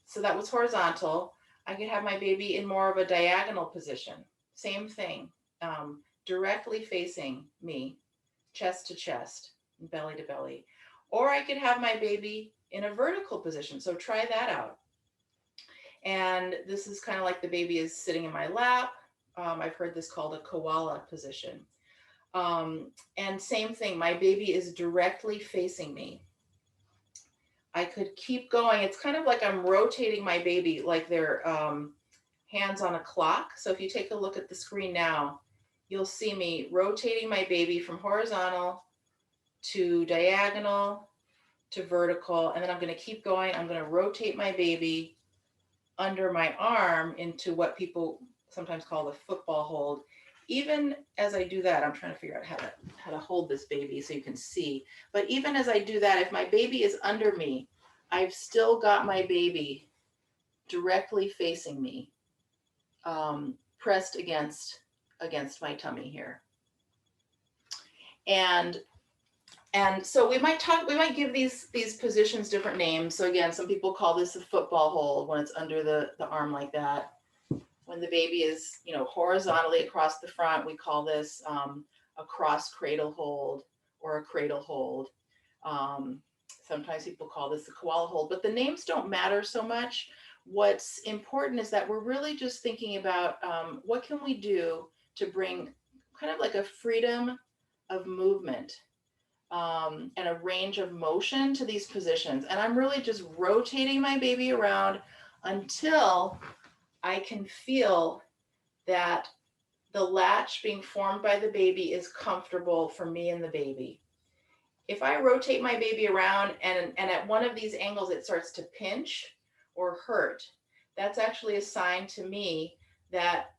so that was horizontal. I could have my baby in more of a diagonal position. Same thing, directly facing me, chest to chest, belly to belly. Or I could have my baby in a vertical position. So try that out. And this is kind of like the baby is sitting in my lap. I've heard this called a koala position. And same thing, my baby is directly facing me. I could keep going. It's kind of like I'm rotating my baby like they're hands on a clock. So if you take a look at the screen now, you'll see me rotating my baby from horizontal to diagonal to vertical. And then I'm going to keep going. I'm going to rotate my baby under my arm into what people sometimes call the football hold. Even as I do that, I'm trying to figure out how to hold this baby so you can see. But even as I do that, if my baby is under me, I've still got my baby directly facing me, pressed against my tummy here. And so we might give these positions different names. So again, some people call this a football hold when it's under the arm like that. When the baby is, horizontally across the front, we call this a cross cradle hold or a cradle hold. Sometimes people call this a koala hold, but the names don't matter so much. What's important is that we're really just thinking about what can we do to bring kind of like a freedom of movement and a range of motion to these positions. And I'm really just rotating my baby around until I can feel that the latch being formed by the baby is comfortable for me and the baby. If I rotate my baby around and at one of these angles it starts to pinch or hurt, that's actually a sign to me that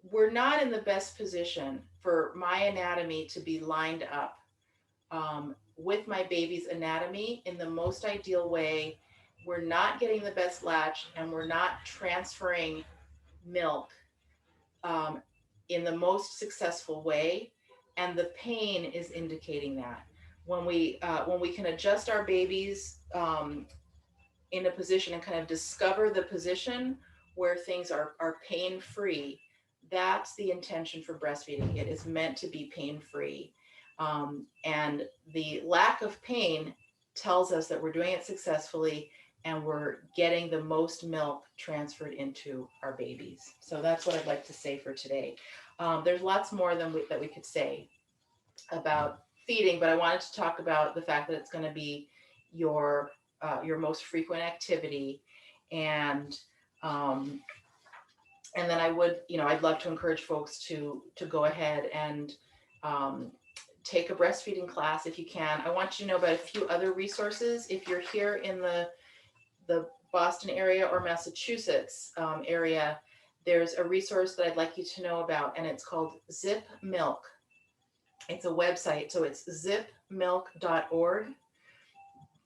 we're not in the best position for my anatomy to be lined up with my baby's anatomy in the most ideal way. We're not getting the best latch, and we're not transferring milk in the most successful way, and the pain is indicating that. When we can adjust our babies in a position and kind of discover the position where things are pain-free, that's the intention for breastfeeding. It is meant to be pain-free. And the lack of pain tells us that we're doing it successfully and we're getting the most milk transferred into our babies. So that's what I'd like to say for today. There's lots more that we could say about feeding, but I wanted to talk about the fact that it's going to be your most frequent activity, and then I would, I'd love to encourage folks to go ahead and take a breastfeeding class if you can. I want you to know about a few other resources. If you're here in the Boston area or Massachusetts area, there's a resource that I'd like you to know about, and it's called Zip Milk. It's a website, so it's zipmilk.org.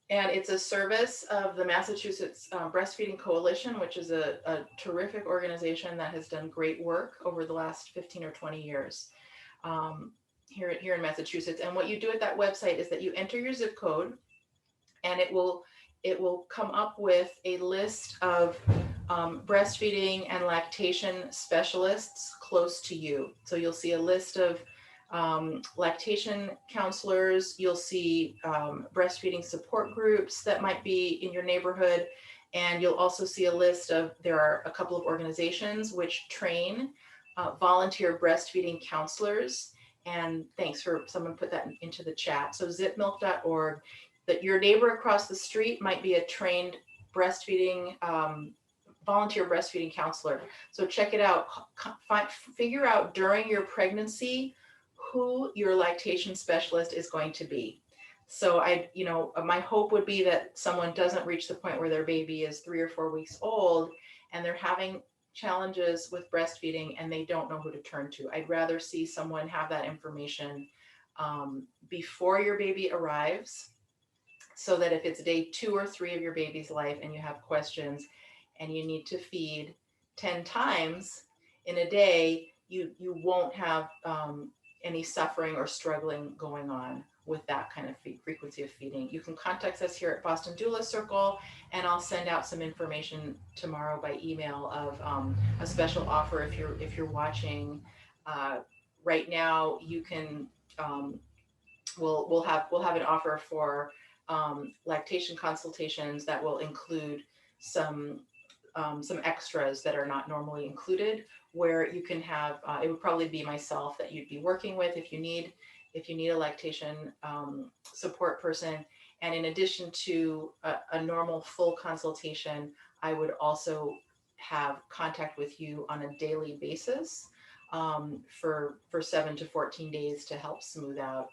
And it's a service of the Massachusetts Breastfeeding Coalition, which is a terrific organization that has done great work over the last 15 or 20 years here in Massachusetts. And what you do at that website is that you enter your zip code, and it will come up with a list of breastfeeding and lactation specialists close to you. So you'll see a list of lactation counselors, you'll see breastfeeding support groups that might be in your neighborhood, and you'll also see a list of, there are a couple of organizations which train volunteer breastfeeding counselors. And thanks for someone put that into the chat. So zipmilk.org, that your neighbor across the street might be a trained breastfeeding, volunteer breastfeeding counselor. So check it out. Figure out during your pregnancy who your lactation specialist is going to be. So my hope would be that someone doesn't reach the point where their baby is 3 or 4 weeks old and they're having challenges with breastfeeding and they don't know who to turn to. I'd rather see someone have that information before your baby arrives, so that if it's day 2 or 3 of your baby's life and you have questions and you need to feed 10 times in a day, you won't have any suffering or struggling going on with that kind of frequency of feeding. You can contact us here at Boston Doula Circle, and I'll send out some information tomorrow by email of a special offer if you're watching. Right now, you can we'll have an offer for lactation consultations that will include some extras that are not normally included, where you can have it would probably be myself that you'd be working with if you need a lactation support person. And in addition to a normal full consultation, I would also have contact with you on a daily basis for 7 to 14 days to help smooth out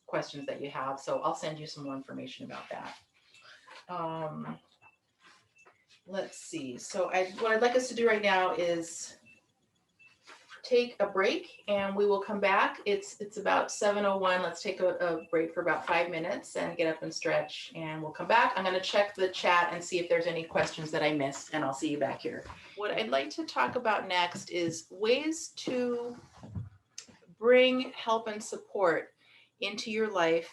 questions that you have. So I'll send you some more information about that. Let's see. So what I'd like us to do right now is take a break, and we will come back. It's about 7:01. Let's take a break for about 5 minutes and get up and stretch, and we'll come back. I'm going to check the chat and see if there's any questions that I missed, and I'll see you back here. What I'd like to talk about next is ways to bring help and support into your life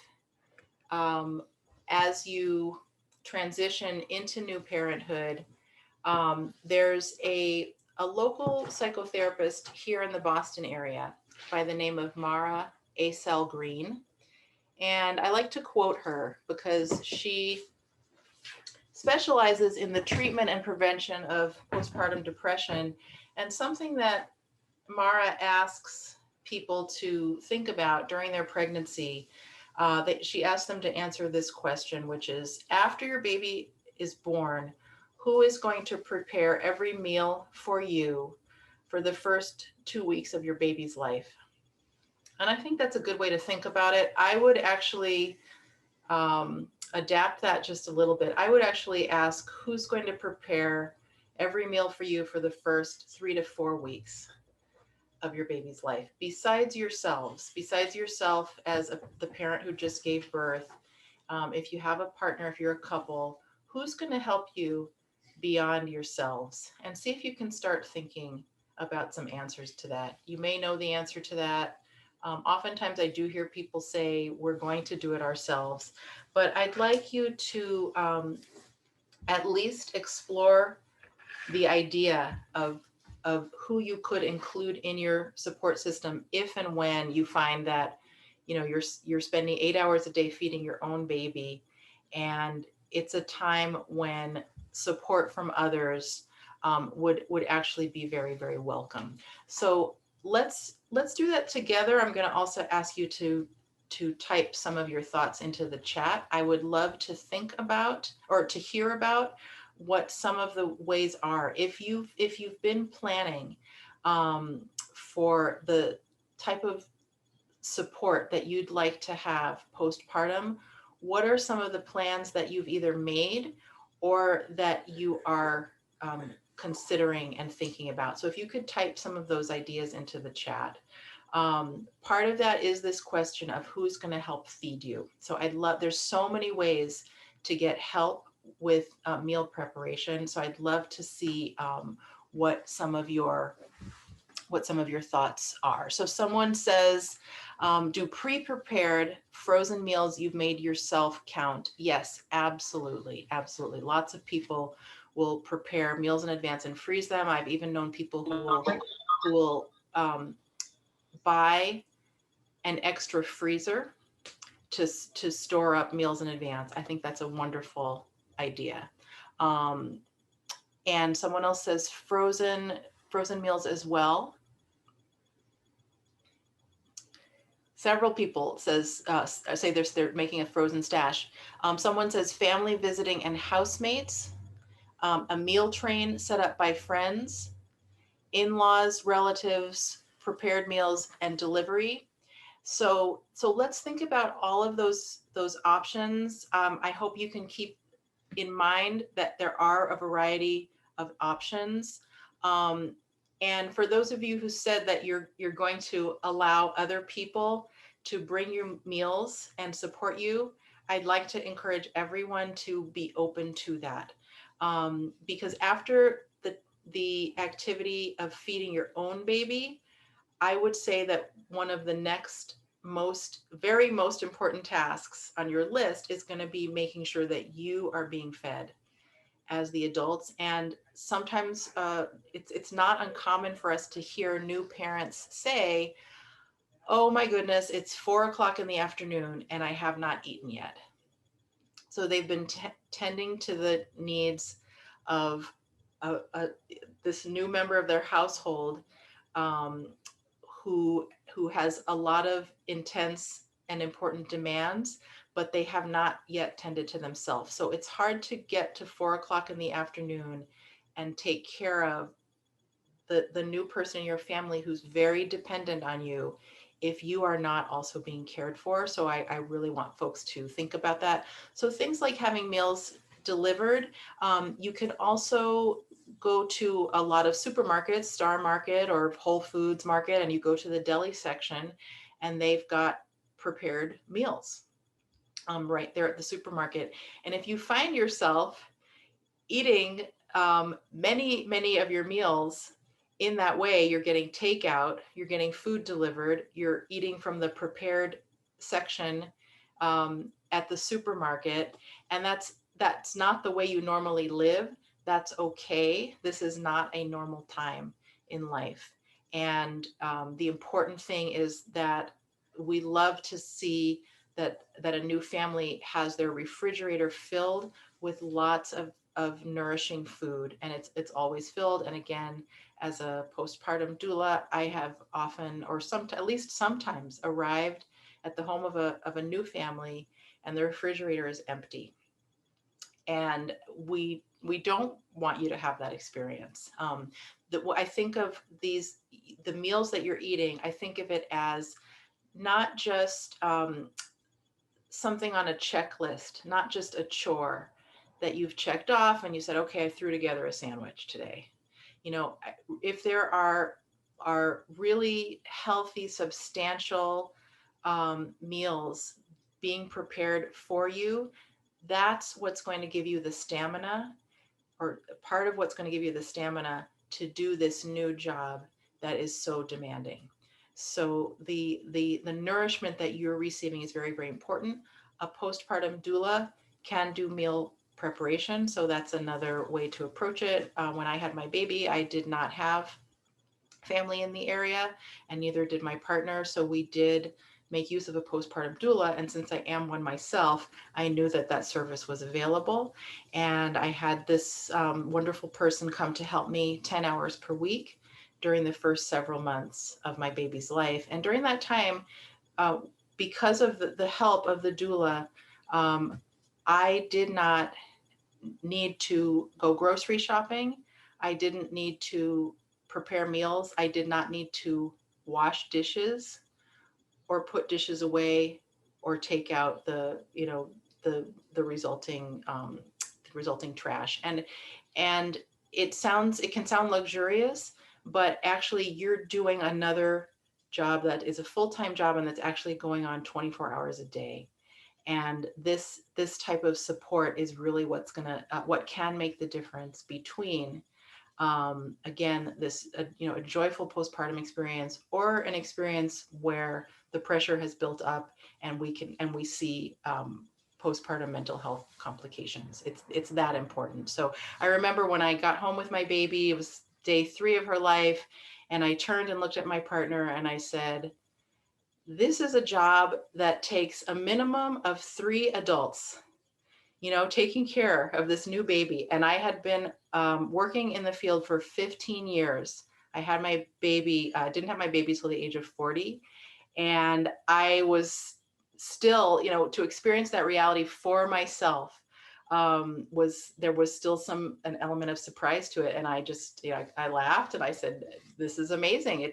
as you transition into new parenthood. There's a local psychotherapist here in the Boston area by the name of Mara Acel Green. And I like to quote her because she specializes in the treatment and prevention of postpartum depression. And something that Mara asks people to think about during their pregnancy, that she asks them to answer this question, which is, after your baby is born, who is going to prepare every meal for you for the first 2 weeks of your baby's life? And I think that's a good way to think about it. I would actually adapt that just a little bit. I would actually ask, who's going to prepare every meal for you for the first 3 to 4 weeks of your baby's life, besides yourself as the parent who just gave birth? If you have a partner, if you're a couple, who's going to help you beyond yourselves? And see if you can start thinking about some answers to that. You may know the answer to that. Oftentimes I do hear people say, we're going to do it ourselves, but I'd like you to at least explore the idea of who you could include in your support system if and when you find that you're spending 8 hours a day feeding your own baby, and it's a time when support from others would actually be very, very welcome. So let's do that together. I'm going to also ask you to type some of your thoughts into the chat. I would love to think about or to hear about what some of the ways are. If you've been planning for the type of support that you'd like to have postpartum, what are some of the plans that you've either made or that you are considering and thinking about? So if you could type some of those ideas into the chat. Part of that is this question of who's going to help feed you. So there's so many ways to get help with meal preparation. So I'd love to see what some of your thoughts are. So someone says, do pre-prepared frozen meals you've made yourself count? Yes, absolutely. Absolutely. Lots of people will prepare meals in advance and freeze them. I've even known people who will buy an extra freezer to store up meals in advance. I think that's a wonderful idea. And someone else says frozen meals as well. Several people say they're making a frozen stash. Someone says family visiting and housemates, a meal train set up by friends, in-laws, relatives, prepared meals, and delivery. So let's think about all of those options. I hope you can keep in mind that there are a variety of options. Um, and for those of you who said that you're going to allow other people to bring you meals and support you, I'd like to encourage everyone to be open to that. Because after the activity of feeding your own baby, I would say that one of the next most important tasks on your list is going to be making sure that you are being fed as the adults. And sometimes it's not uncommon for us to hear new parents say, "Oh my goodness, it's 4 o'clock in the afternoon and I have not eaten yet." So they've been tending to the needs of this new member of their household, um, who has a lot of intense and important demands, but they have not yet tended to themselves. So it's hard to get to 4 o'clock in the afternoon and take care of the new person in your family who's very dependent on you if you are not also being cared for. So I really want folks to think about that. So things like having meals delivered. You can also go to a lot of supermarkets, Star Market or Whole Foods Market, and you go to the deli section and they've got prepared meals right there at the supermarket. And if you find yourself eating many of your meals in that way, you're getting takeout, you're getting food delivered, you're eating from the prepared section at the supermarket, and that's not the way you normally live. That's okay. This is not a normal time in life. And the important thing is that we love to see that a new family has their refrigerator filled with lots of nourishing food, and it's always filled. And again, as a postpartum doula, I have often, or at least sometimes, arrived at the home of a new family and the refrigerator is empty. And we don't want you to have that experience. I think of the meals that you're eating, I think of it as not just something on a checklist, not just a chore that you've checked off and you said, okay, I threw together a sandwich today. You know, if there are really healthy, substantial meals being prepared for you, that's what's going to give you the stamina, or part of what's going to give you the stamina to do this new job that is so demanding. So the nourishment that you're receiving is very, very important. A postpartum doula can do meal preparation, so that's another way to approach it. When I had my baby, I did not have family in the area, and neither did my partner. So we did make use of a postpartum doula. And since I am one myself, I knew that service was available. And I had this wonderful person come to help me 10 hours per week during the first several months of my baby's life. And during that time, uh, because of the help of the doula, I did not need to go grocery shopping. I didn't need to prepare meals. I did not need to wash dishes or put dishes away or take out the resulting trash. And it can sound luxurious, but actually you're doing another job that is a full-time job and that's actually going on 24 hours a day. And this type of support is really what can make the difference between again, a joyful postpartum experience, or an experience where the pressure has built up and we see postpartum mental health complications. It's that important. So I remember when I got home with my baby, it was day 3 of her life, and I turned and looked at my partner and I said, this is a job that takes a minimum of 3 adults, taking care of this new baby. And I had been working in the field for 15 years. I had my baby, didn't have my baby till the age of 40. And I was still, to experience that reality for myself, there was still an element of surprise to it. And I just, I laughed and I said, this is amazing.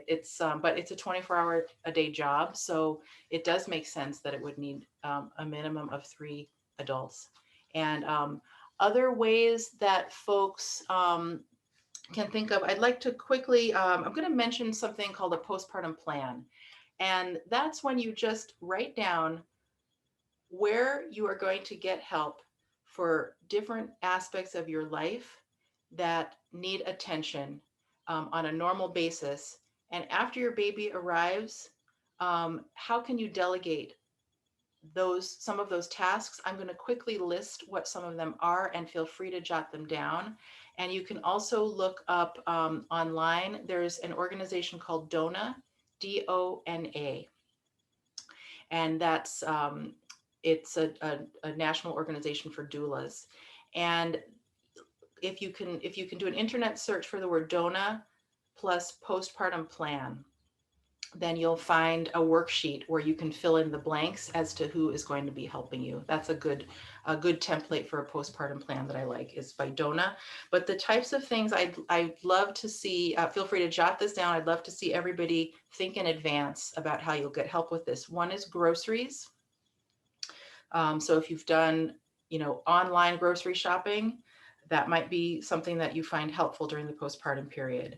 But it's a 24-hour a day job. So it does make sense that it would need a minimum of 3 adults. And other ways that folks can think of, I'd like to quickly, I'm going to mention something called a postpartum plan. And that's when you just write down where you are going to get help for different aspects of your life that need attention on a normal basis. And after your baby arrives, how can you delegate some of those tasks? I'm going to quickly list what some of them are, and feel free to jot them down. And you can also look up online. There's an organization called DONA, DONA, and that's it's a national organization for doulas. And if you can do an internet search for the word DONA plus postpartum plan, then you'll find a worksheet where you can fill in the blanks as to who is going to be helping you. That's a good template for a postpartum plan that I like, is by DONA. But the types of things I'd love to see, feel free to jot this down. I'd love to see everybody think in advance about how you'll get help with this. One is groceries. So if you've done, online grocery shopping, that might be something that you find helpful during the postpartum period.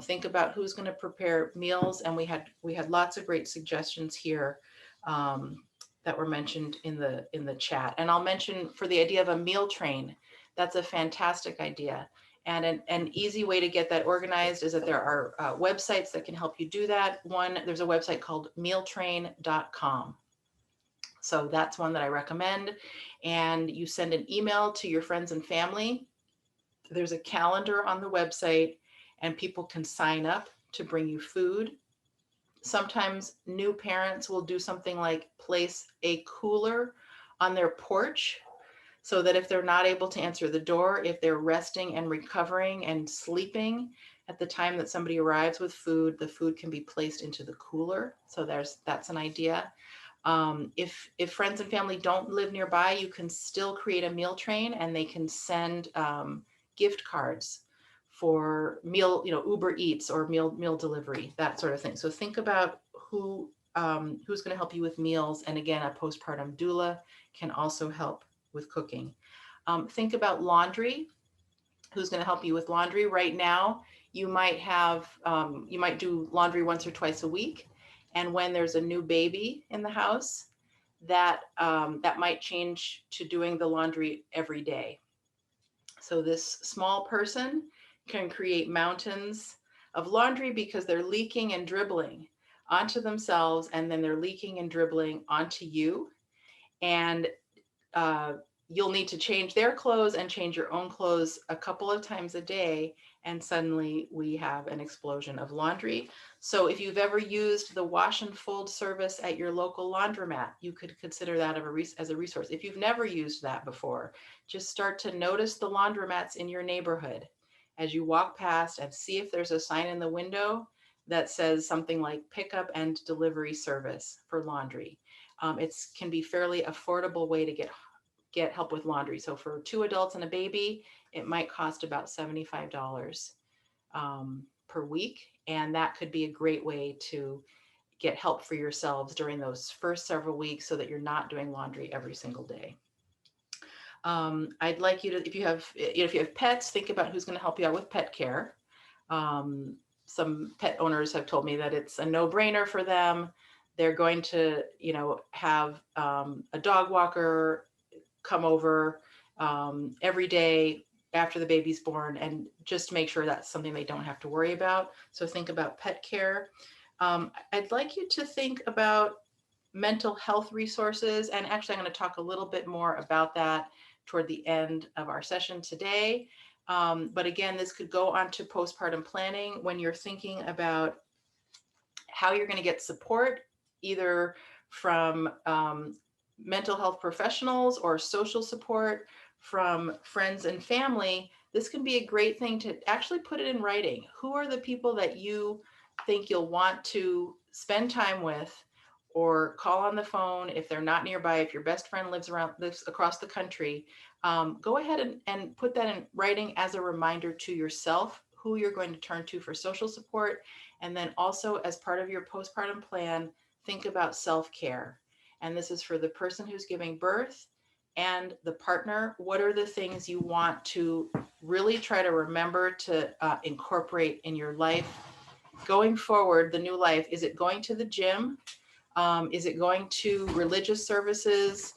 Think about who's going to prepare meals, and we had lots of great suggestions here that were mentioned in the chat. And I'll mention, for the idea of a meal train, that's a fantastic idea. And an easy way to get that organized is that there are websites that can help you do that. There's a website called mealtrain.com. So that's one that I recommend. And you send an email to your friends and family. There's a calendar on the website, and people can sign up to bring you food. Sometimes new parents will do something like place a cooler on their porch, so that if they're not able to answer the door, if they're resting and recovering and sleeping at the time that somebody arrives with food, the food can be placed into the cooler. So that's an idea. If friends and family don't live nearby, you can still create a meal train, and they can send gift cards for meal, Uber Eats or meal delivery, that sort of thing. So think about who's going to help you with meals. And again, a postpartum doula can also help with cooking. Think about laundry. Who's going to help you with laundry? Right now, you might do laundry once or twice a week. And when there's a new baby in the house, that might change to doing the laundry every day. So this small person can create mountains of laundry because they're leaking and dribbling onto themselves, and then they're leaking and dribbling onto you. And you'll need to change their clothes and change your own clothes a couple of times a day, and suddenly we have an explosion of laundry. So if you've ever used the wash and fold service at your local laundromat, you could consider that as a resource. If you've never used that before, just start to notice the laundromats in your neighborhood as you walk past, and see if there's a sign in the window that says something like pickup and delivery service for laundry. It can be fairly affordable way to get help with laundry. So for 2 adults and a baby, it might cost about $75 per week. And that could be a great way to get help for yourselves during those first several weeks, so that you're not doing laundry every single day. I'd like you to, if you have pets, think about who's going to help you out with pet care. Some pet owners have told me that it's a no-brainer for them. They're going to, have a dog walker come over every day after the baby's born, and just make sure that's something they don't have to worry about. So think about pet care. I'd like you to think about mental health resources. And actually, I'm going to talk a little bit more about that toward the end of our session today. But again, this could go on to postpartum planning when you're thinking about how you're going to get support, either from mental health professionals or social support from friends and family. This can be a great thing to actually put it in writing. Who are the people that you think you'll want to spend time with or call on the phone if they're not nearby. If your best friend lives across the country, go ahead and put that in writing as a reminder to yourself who you're going to turn to for social support. And then also, as part of your postpartum plan, think about self-care. And this is for the person who's giving birth and the partner. What are the things you want to really try to remember to incorporate in your life going forward, the new life? Is it going to the gym? Is it going to religious services?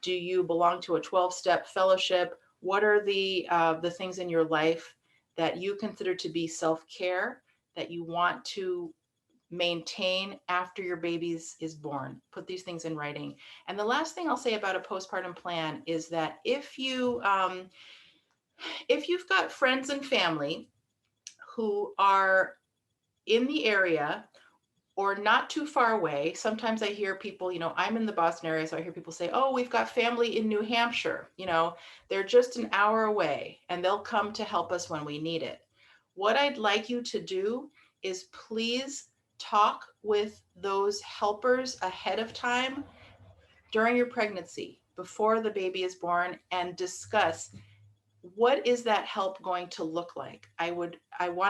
Do you belong to a 12-step fellowship? What are the things in your life that you consider to be self-care that you want to maintain after your baby is born? Put these things in writing. And the last thing I'll say about a postpartum plan is that if you've got friends and family who are in the area or not too far away. Sometimes I hear people, I'm in the Boston area, so I hear people say, oh, we've got family in New Hampshire. They're just an hour away and they'll come to help us when we need it. What I'd like you to do is please talk with those helpers ahead of time during your pregnancy, before the baby is born, and discuss what is that help going to look like. I want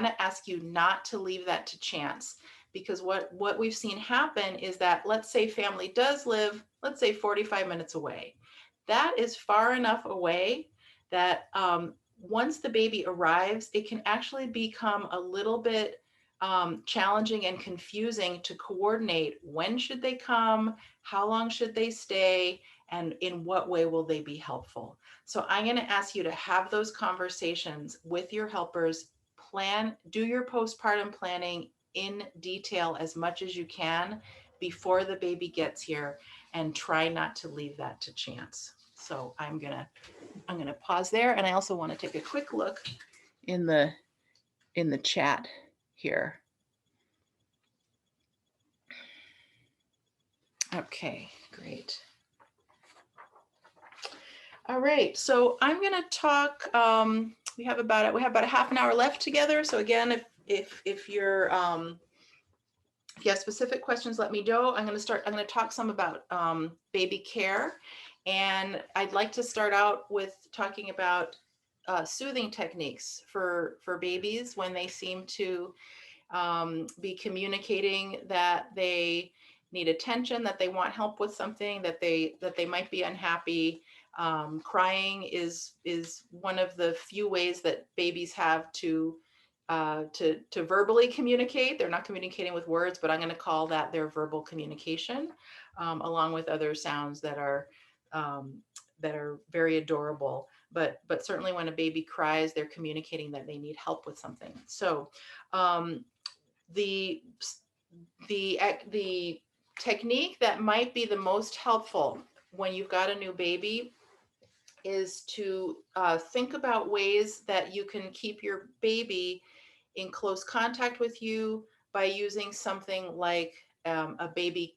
to ask you not to leave that to chance, because what we've seen happen is that, let's say family does live, let's say 45 minutes away. That is far enough away that once the baby arrives, it can actually become a little bit challenging and confusing to coordinate. When should they come? How long should they stay? And in what way will they be helpful? So I'm going to ask you to have those conversations with your helpers. Do your postpartum planning in detail as much as you can before the baby gets here, and try not to leave that to chance. So I'm going to pause there, and I also want to take a quick look in the chat here. Okay, great. All right, so I'm going to talk. We have about a half an hour left together. So again, if you're if you have specific questions, let me know. I'm going to talk some about baby care, and I'd like to start out with talking about soothing techniques for babies when they seem to be communicating that they need attention, that they want help with something, that they might be unhappy. Crying is one of the few ways that babies have to verbally communicate. They're not communicating with words, but I'm going to call that their verbal communication, along with other sounds that are very adorable. But certainly when a baby cries, they're communicating that they need help with something. So the technique that might be the most helpful when you've got a new baby is to think about ways that you can keep your baby in close contact with you by using something like a baby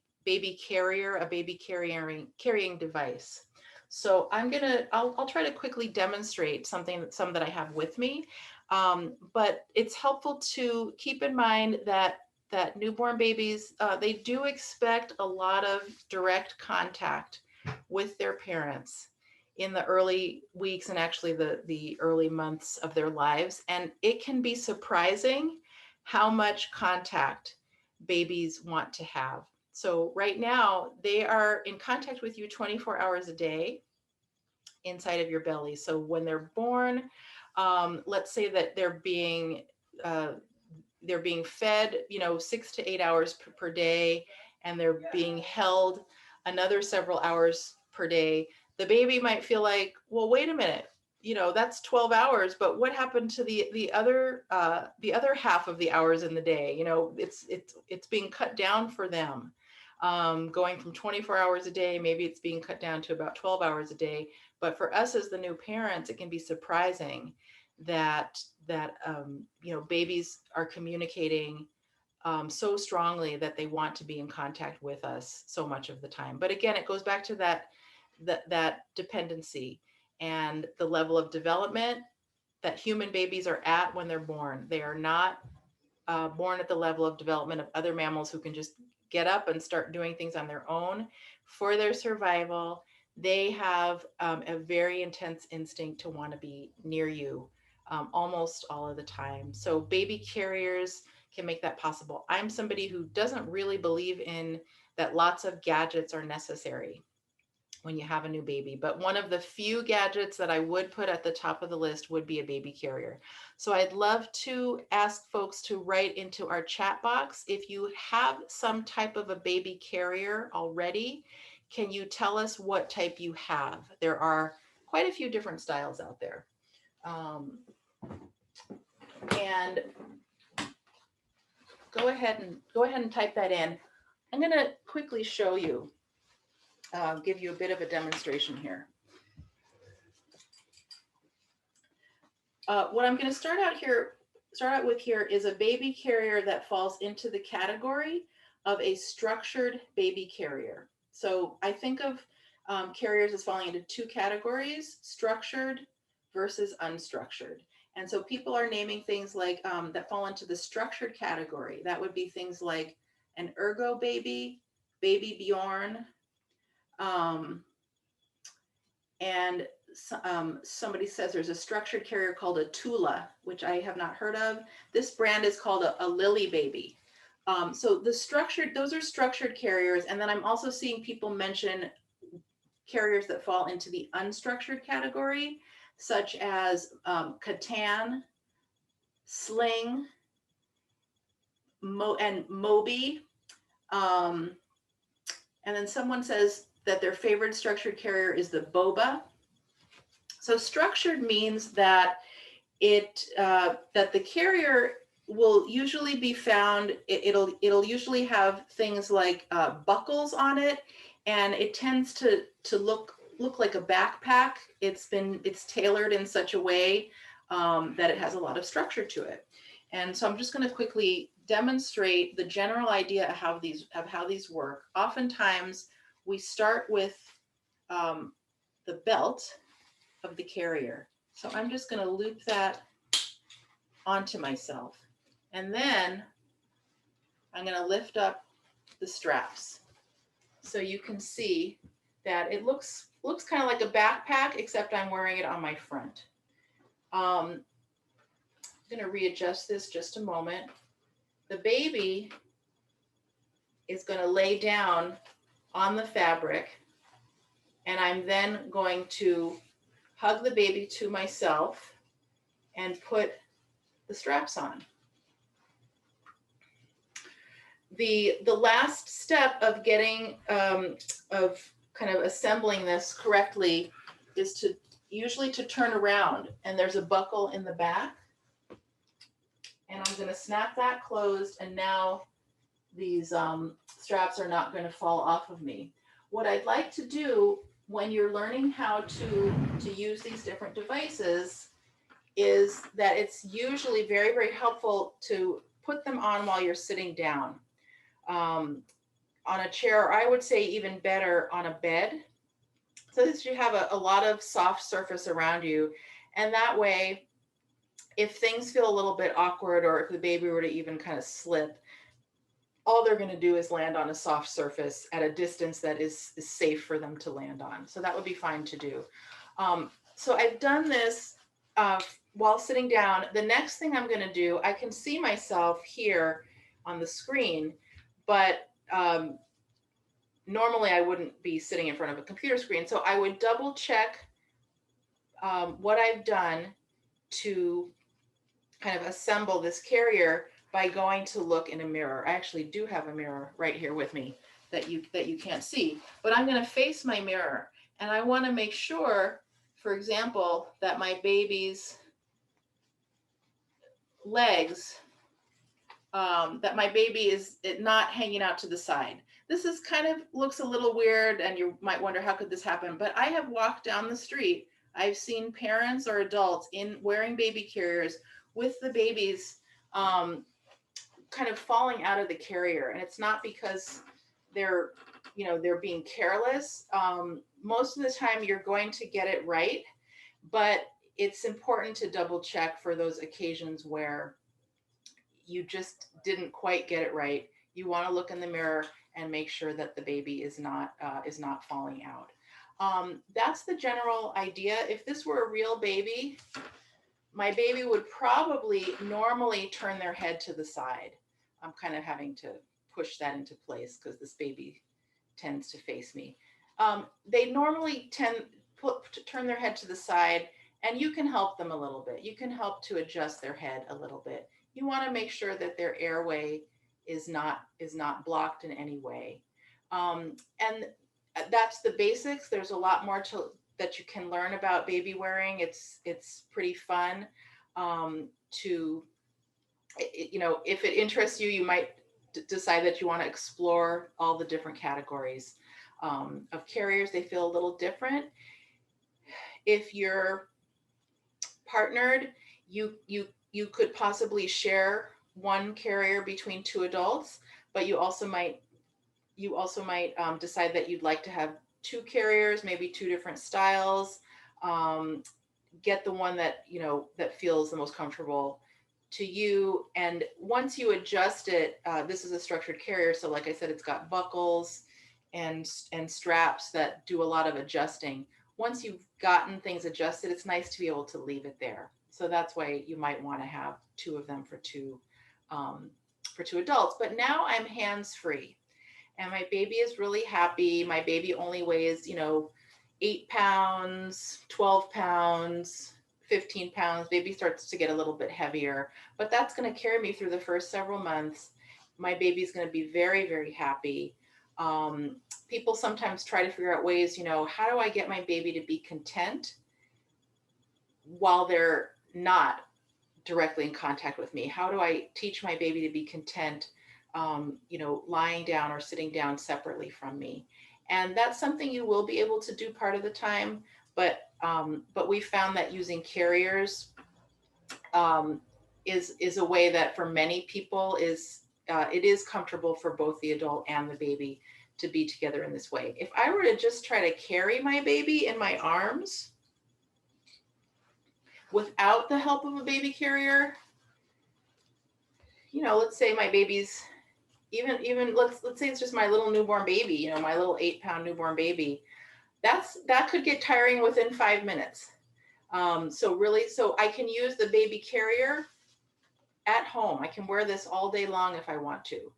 carrier, a baby carrying device. So I'll try to quickly demonstrate some that I have with me, but it's helpful to keep in mind that newborn babies, they do expect a lot of direct contact with their parents in the early weeks and actually the early months of their lives. And it can be surprising how much contact babies want to have. So right now they are in contact with you 24 hours a day inside of your belly. So when they're born, let's say that they're being fed, 6 to 8 hours per day, and they're being held another several hours per day. The baby might feel like, well, wait a minute, that's 12 hours, but what happened to the other half of the hours in the day? It's being cut down for them. Going from 24 hours a day, maybe it's being cut down to about 12 hours a day. But for us as the new parents, it can be surprising that babies are communicating so strongly that they want to be in contact with us so much of the time. But again, it goes back to that dependency and the level of development that human babies are at when they're born. They are not born at the level of development of other mammals who can just get up and start doing things on their own for their survival, they have a very intense instinct to want to be near you almost all of the time. So baby carriers can make that possible. I'm somebody who doesn't really believe in that lots of gadgets are necessary when you have a new baby. But one of the few gadgets that I would put at the top of the list would be a baby carrier. So I'd love to ask folks to write into our chat box if you have some type of a baby carrier already. Can you tell us what type you have? There are quite a few different styles out there. And go ahead and type that in. I'm going to quickly show you, give you a bit of a demonstration here. What I'm going to start out with here is a baby carrier that falls into the category of a structured baby carrier. So I think of carriers as falling into two categories: structured versus unstructured. And so people are naming things like that fall into the structured category. That would be things like an Ergo baby, baby Bjorn, and somebody says there's a structured carrier called a Tula, which I have not heard of. This brand is called a Lily baby. So those are structured carriers. And then I'm also seeing people mention carriers that fall into the unstructured category, such as Catan, Sling, and Moby. And then someone says that their favorite structured carrier is the Boba. So structured means that that the carrier will usually be found. It'll usually have things like buckles on it, and it tends to look like a backpack. It's tailored in such a way that it has a lot of structure to it. And so I'm just going to quickly demonstrate the general idea of how these work. Oftentimes we start with the belt of the carrier. So I'm just going to loop that onto myself. And then I'm going to lift up the straps. So you can see that it looks kind of like a backpack, except I'm wearing it on my front. I'm going to readjust this just a moment. The baby is going to lay down on the fabric, and I'm then going to hug the baby to myself and put the straps on. The last step of getting of kind of assembling this correctly is to usually turn around, and there's a buckle in the back, and I'm going to snap that closed, and now these straps are not going to fall off of me. What I'd like to do when you're learning how to use these different devices is that it's usually very, very helpful to put them on while you're sitting down on a chair, or I would say even better on a bed, so that you have a lot of soft surface around you. And that way, if things feel a little bit awkward, or if the baby were to even kind of slip, all they're going to do is land on a soft surface at a distance that is safe for them to land on. So that would be fine to do. So I've done this while sitting down. The next thing I'm going to do, I can see myself here on the screen, but normally I wouldn't be sitting in front of a computer screen. So I would double check what I've done to kind of assemble this carrier by going to look in a mirror. I actually do have a mirror right here with me that you can't see, but I'm going to face my mirror, and I want to make sure, for example, that my baby's legs, that my baby is not hanging out to the side. This is kind of looks a little weird, and you might wonder, how could this happen? But I have walked down the street. I've seen parents or adults wearing baby carriers with the babies kind of falling out of the carrier, and it's not because they're being careless. Most of the time you're going to get it right, but it's important to double check for those occasions where you just didn't quite get it right. You want to look in the mirror and make sure that the baby is not falling out. That's the general idea. If this were a real baby, my baby would probably normally turn their head to the side. I'm kind of having to push that into place because this baby tends to face me. They normally to turn their head to the side, and you can help them a little bit. You can help to adjust their head a little bit. You want to make sure that their airway is not blocked in any way. And that's the basics. There's a lot more that you can learn about baby wearing. It's pretty fun. If it interests you, you might decide that you want to explore all the different categories of carriers. They feel a little different. If you're partnered, you could possibly share one carrier between two adults, but you also might decide that you'd like to have two carriers, maybe two different styles. Get the one that that feels the most comfortable to you. And once you adjust it, this is a structured carrier, so like I said, it's got buckles and straps that do a lot of adjusting. Once you've gotten things adjusted, it's nice to be able to leave it there. So that's why you might want to have two of them for two adults. But now I'm hands-free, and my baby is really happy. My baby only weighs 8 pounds, 12 pounds, 15 pounds. Baby starts to get a little bit heavier, but that's going to carry me through the first several months. My baby's going to be very, very happy. People sometimes try to figure out ways, how do I get my baby to be content while they're not directly in contact with me? How do I teach my baby to be content, lying down or sitting down separately from me? And that's something you will be able to do part of the time, but we found that using carriers is a way that for many people it is comfortable for both the adult and the baby to be together in this way. If I were to just try to carry my baby in my arms without the help of a baby carrier, let's say my baby's even let's say it's just my little newborn baby, my little 8-pound newborn baby, that could get tiring within 5 minutes. So I can use the baby carrier at home. I can wear this all day long if I want to.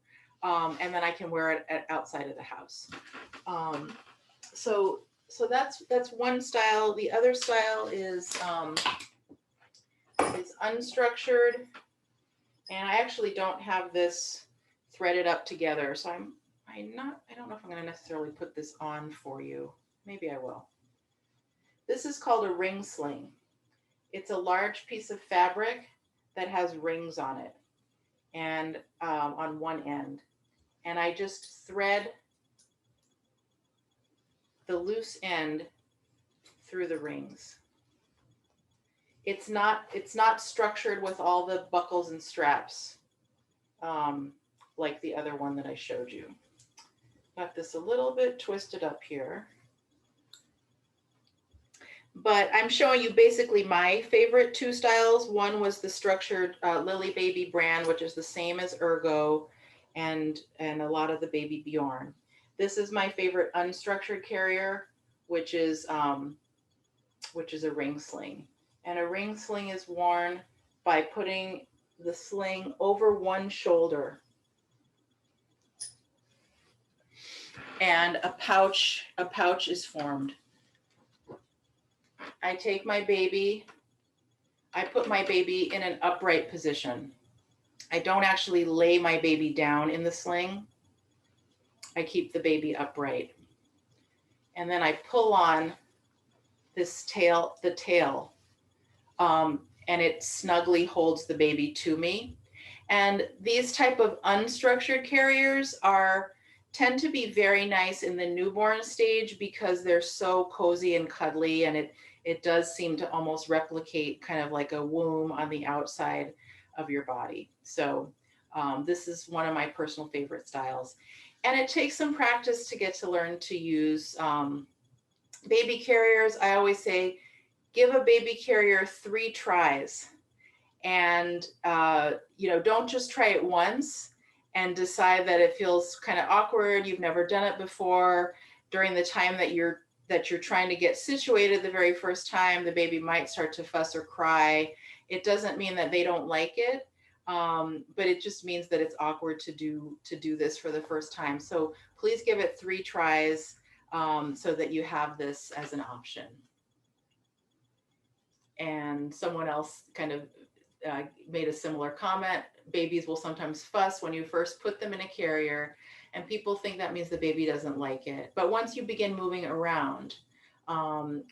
And then I can wear it outside of the house. So that's one style. The other style is unstructured. And I actually don't have this threaded up together. So I don't know if I'm going to necessarily put this on for you. Maybe I will. This is called a ring sling. It's a large piece of fabric that has rings on it and on one end. And I just thread the loose end through the rings. It's not structured with all the buckles and straps like the other one that I showed you. Got this a little bit twisted up here. But I'm showing you basically my favorite two styles. One was the structured Lily Baby brand, which is the same as Ergo and a lot of the Baby Bjorn. This is my favorite unstructured carrier, which is a ring sling. And a ring sling is worn by putting the sling over one shoulder. And a pouch is formed. I take my baby, I put my baby in an upright position. I don't actually lay my baby down in the sling. I keep the baby upright. And then I pull on the tail, and it snugly holds the baby to me. And these type of unstructured carriers tend to be very nice in the newborn stage because they're so cozy and cuddly, and it does seem to almost replicate kind of like a womb on the outside of your body. So this is one of my personal favorite styles. And it takes some practice to get to learn to use baby carriers. I always say, give a baby carrier 3 tries. And, don't just try it once and decide that it feels kind of awkward, you've never done it before, during the time that you're trying to get situated the very first time, the baby might start to fuss or cry. It doesn't mean that they don't like it, but it just means that it's awkward to do this for the first time. So please give it 3 tries, so that you have this as an option. And someone else kind of made a similar comment. Babies will sometimes fuss when you first put them in a carrier, and people think that means the baby doesn't like it. But once you begin moving around,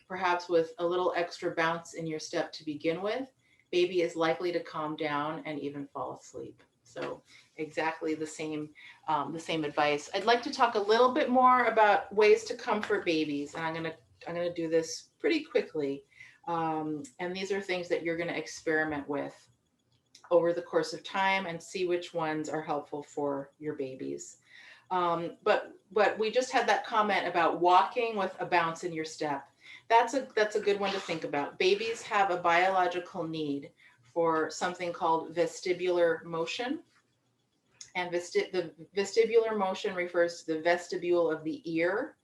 perhaps with a little extra bounce in your step to begin with, baby is likely to calm down and even fall asleep. So exactly the same advice. I'd like to talk a little bit more about ways to comfort babies, and I'm gonna do this pretty quickly. And these are things that you're going to experiment with over the course of time and see which ones are helpful for your babies. But we just had that comment about walking with a bounce in your step. That's a good one to think about. Babies have a biological need for something called vestibular motion. And the vestibular motion refers to the vestibule of the ear,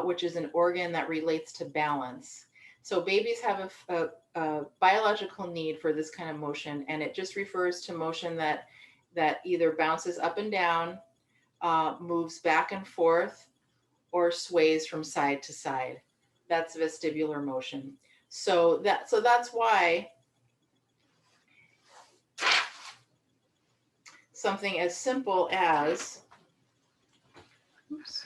which is an organ that relates to balance. So babies have a biological need for this kind of motion, and it just refers to motion that either bounces up and down, moves back and forth, or sways from side to side. That's vestibular motion. So that's why something as simple as, oops,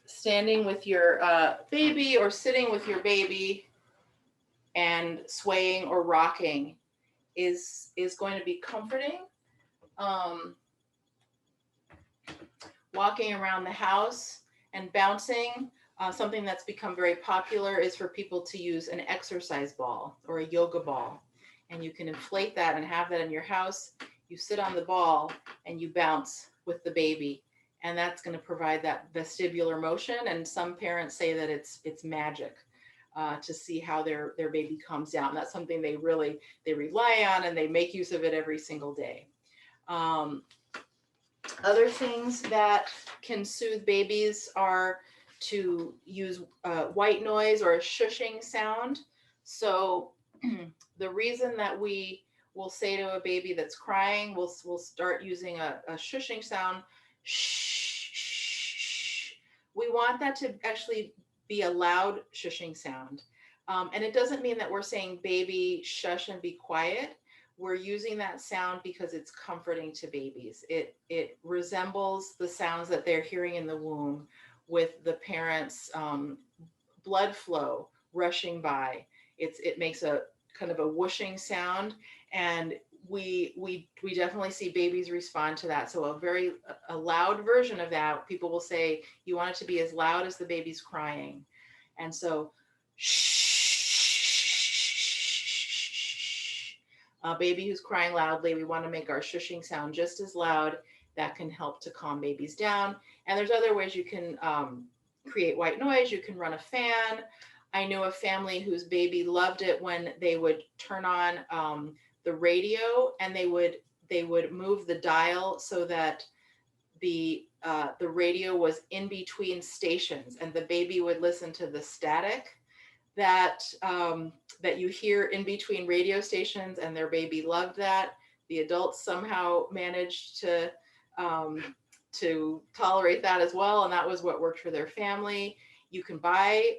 standing with your baby or sitting with your baby and swaying or rocking is going to be comforting. Um, Walking around the house and bouncing, something that's become very popular is for people to use an exercise ball or a yoga ball. And you can inflate that and have that in your house. You sit on the ball and you bounce with the baby. And that's going to provide that vestibular motion. And some parents say that it's magic. To see how their baby calms down. That's something they rely on, and they make use of it every single day. Other things that can soothe babies are to use white noise or a shushing sound. So the reason that we will say to a baby that's crying, we'll start using a shushing sound. Shh, shh. We want that to actually be a loud shushing sound. And it doesn't mean that we're saying baby shush and be quiet. We're using that sound because it's comforting to babies. It resembles the sounds that they're hearing in the womb with the parents' blood flow rushing by. It makes a kind of a whooshing sound, and we definitely see babies respond to that. So a loud version of that, people will say you want it to be as loud as the baby's crying, and so shh. A baby who's crying loudly, we want to make our shushing sound just as loud. That can help to calm babies down. And there's other ways you can create white noise. You can run a fan. I knew a family whose baby loved it when they would turn on the radio, and they would move the dial so that the radio was in between stations, and the baby would listen to the static that that you hear in between radio stations, and their baby loved that. The adults somehow managed to tolerate that as well, and that was what worked for their family. You can buy,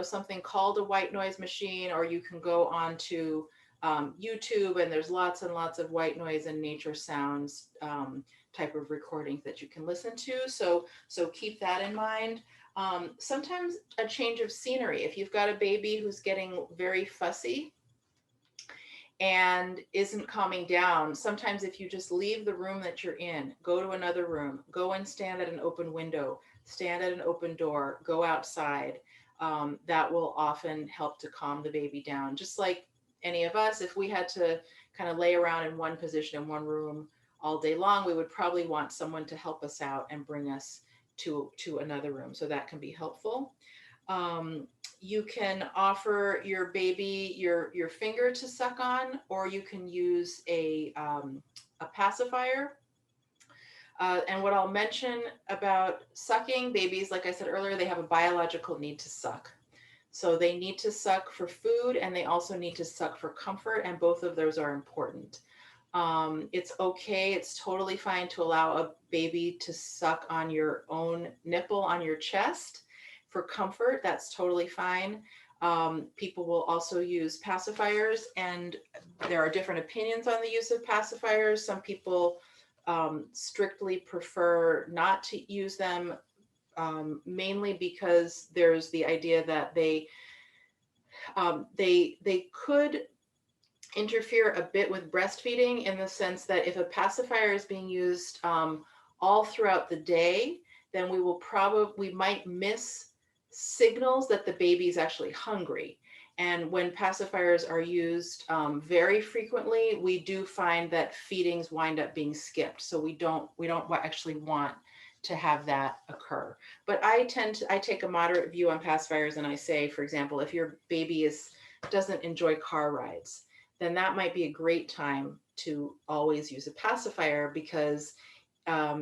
something called a white noise machine, or you can go on to YouTube, and there's lots and lots of white noise and nature sounds type of recordings that you can listen to. So keep that in mind. Sometimes a change of scenery. If you've got a baby who's getting very fussy and isn't calming down, sometimes if you just leave the room that you're in, go to another room, go and stand at an open window, stand at an open door, go outside, that will often help to calm the baby down. Just like any of us, if we had to kind of lay around in one position in one room all day long, we would probably want someone to help us out and bring us to another room. So that can be helpful. You can offer your baby your finger to suck on, or you can use a a pacifier. And what I'll mention about sucking, babies, like I said earlier, they have a biological need to suck. So they need to suck for food and they also need to suck for comfort, and both of those are important. It's okay, it's totally fine to allow a baby to suck on your own nipple on your chest for comfort. That's totally fine. People will also use pacifiers, and there are different opinions on the use of pacifiers. Some people strictly prefer not to use them, mainly because there's the idea that they could interfere a bit with breastfeeding, in the sense that if a pacifier is being used all throughout the day, then we might miss signals that the baby is actually hungry. And when pacifiers are used very frequently, we do find that feedings wind up being skipped. So we don't actually want to have that occur. But I take a moderate view on pacifiers, and I say, for example, if your baby doesn't enjoy car rides, then that might be a great time to always use a pacifier, because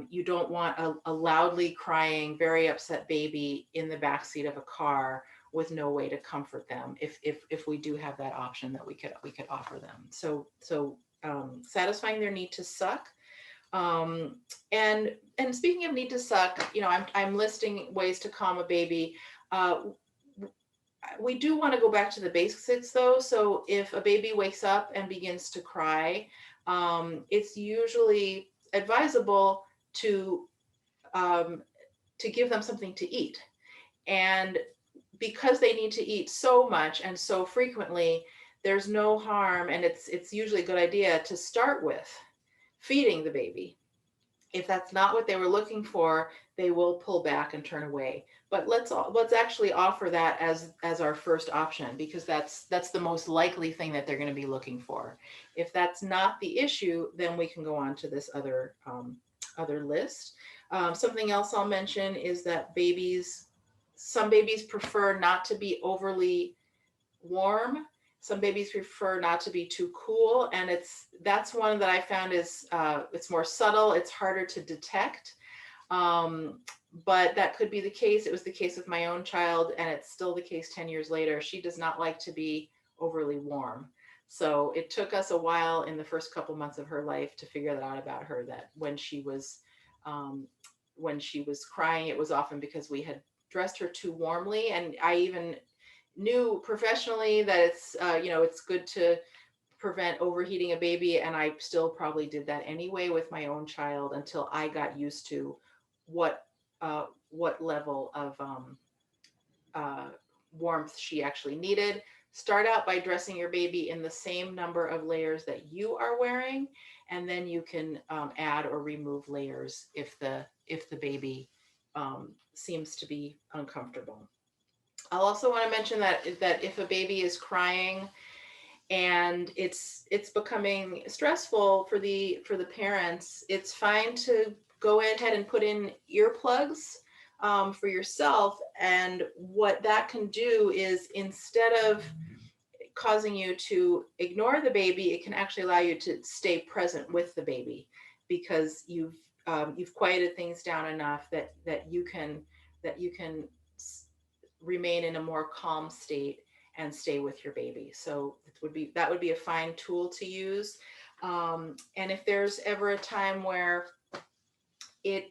you don't want a loudly crying, very upset baby in the backseat of a car with no way to comfort them. If we do have that option that we could offer them. So satisfying their need to suck. And speaking of need to suck, I'm listing ways to calm a baby. We do want to go back to the basics though. So if a baby wakes up and begins to cry, it's usually advisable to give them something to eat. And because they need to eat so much and so frequently, there's no harm, and it's usually a good idea to start with feeding the baby. If that's not what they were looking for, they will pull back and turn away. But let's actually offer that as our first option, because that's the most likely thing that they're going to be looking for. If that's not the issue, then we can go on to this other list. Something else I'll mention is that some babies prefer not to be overly warm. Some babies prefer not to be too cool, and that's one that I found is it's more subtle. It's harder to detect, but that could be the case. It was the case with my own child, and it's still the case 10 years later. She does not like to be overly warm. So it took us a while in the first couple months of her life to figure that out about her, that when she was crying, it was often because we had dressed her too warmly. And I even knew professionally that it's good to prevent overheating a baby, and I still probably did that anyway with my own child until I got used to what level of warmth she actually needed. Start out by dressing your baby in the same number of layers that you are wearing, and then you can add or remove layers if the baby seems to be uncomfortable. I'll also want to mention that if a baby is crying and it's becoming stressful for the parents, it's fine to go ahead and put in earplugs for yourself. And what that can do is, instead of causing you to ignore the baby, it can actually allow you to stay present with the baby, because you've quieted things down enough that you can remain in a more calm state and stay with your baby. So that would be a fine tool to use. And if there's ever a time where you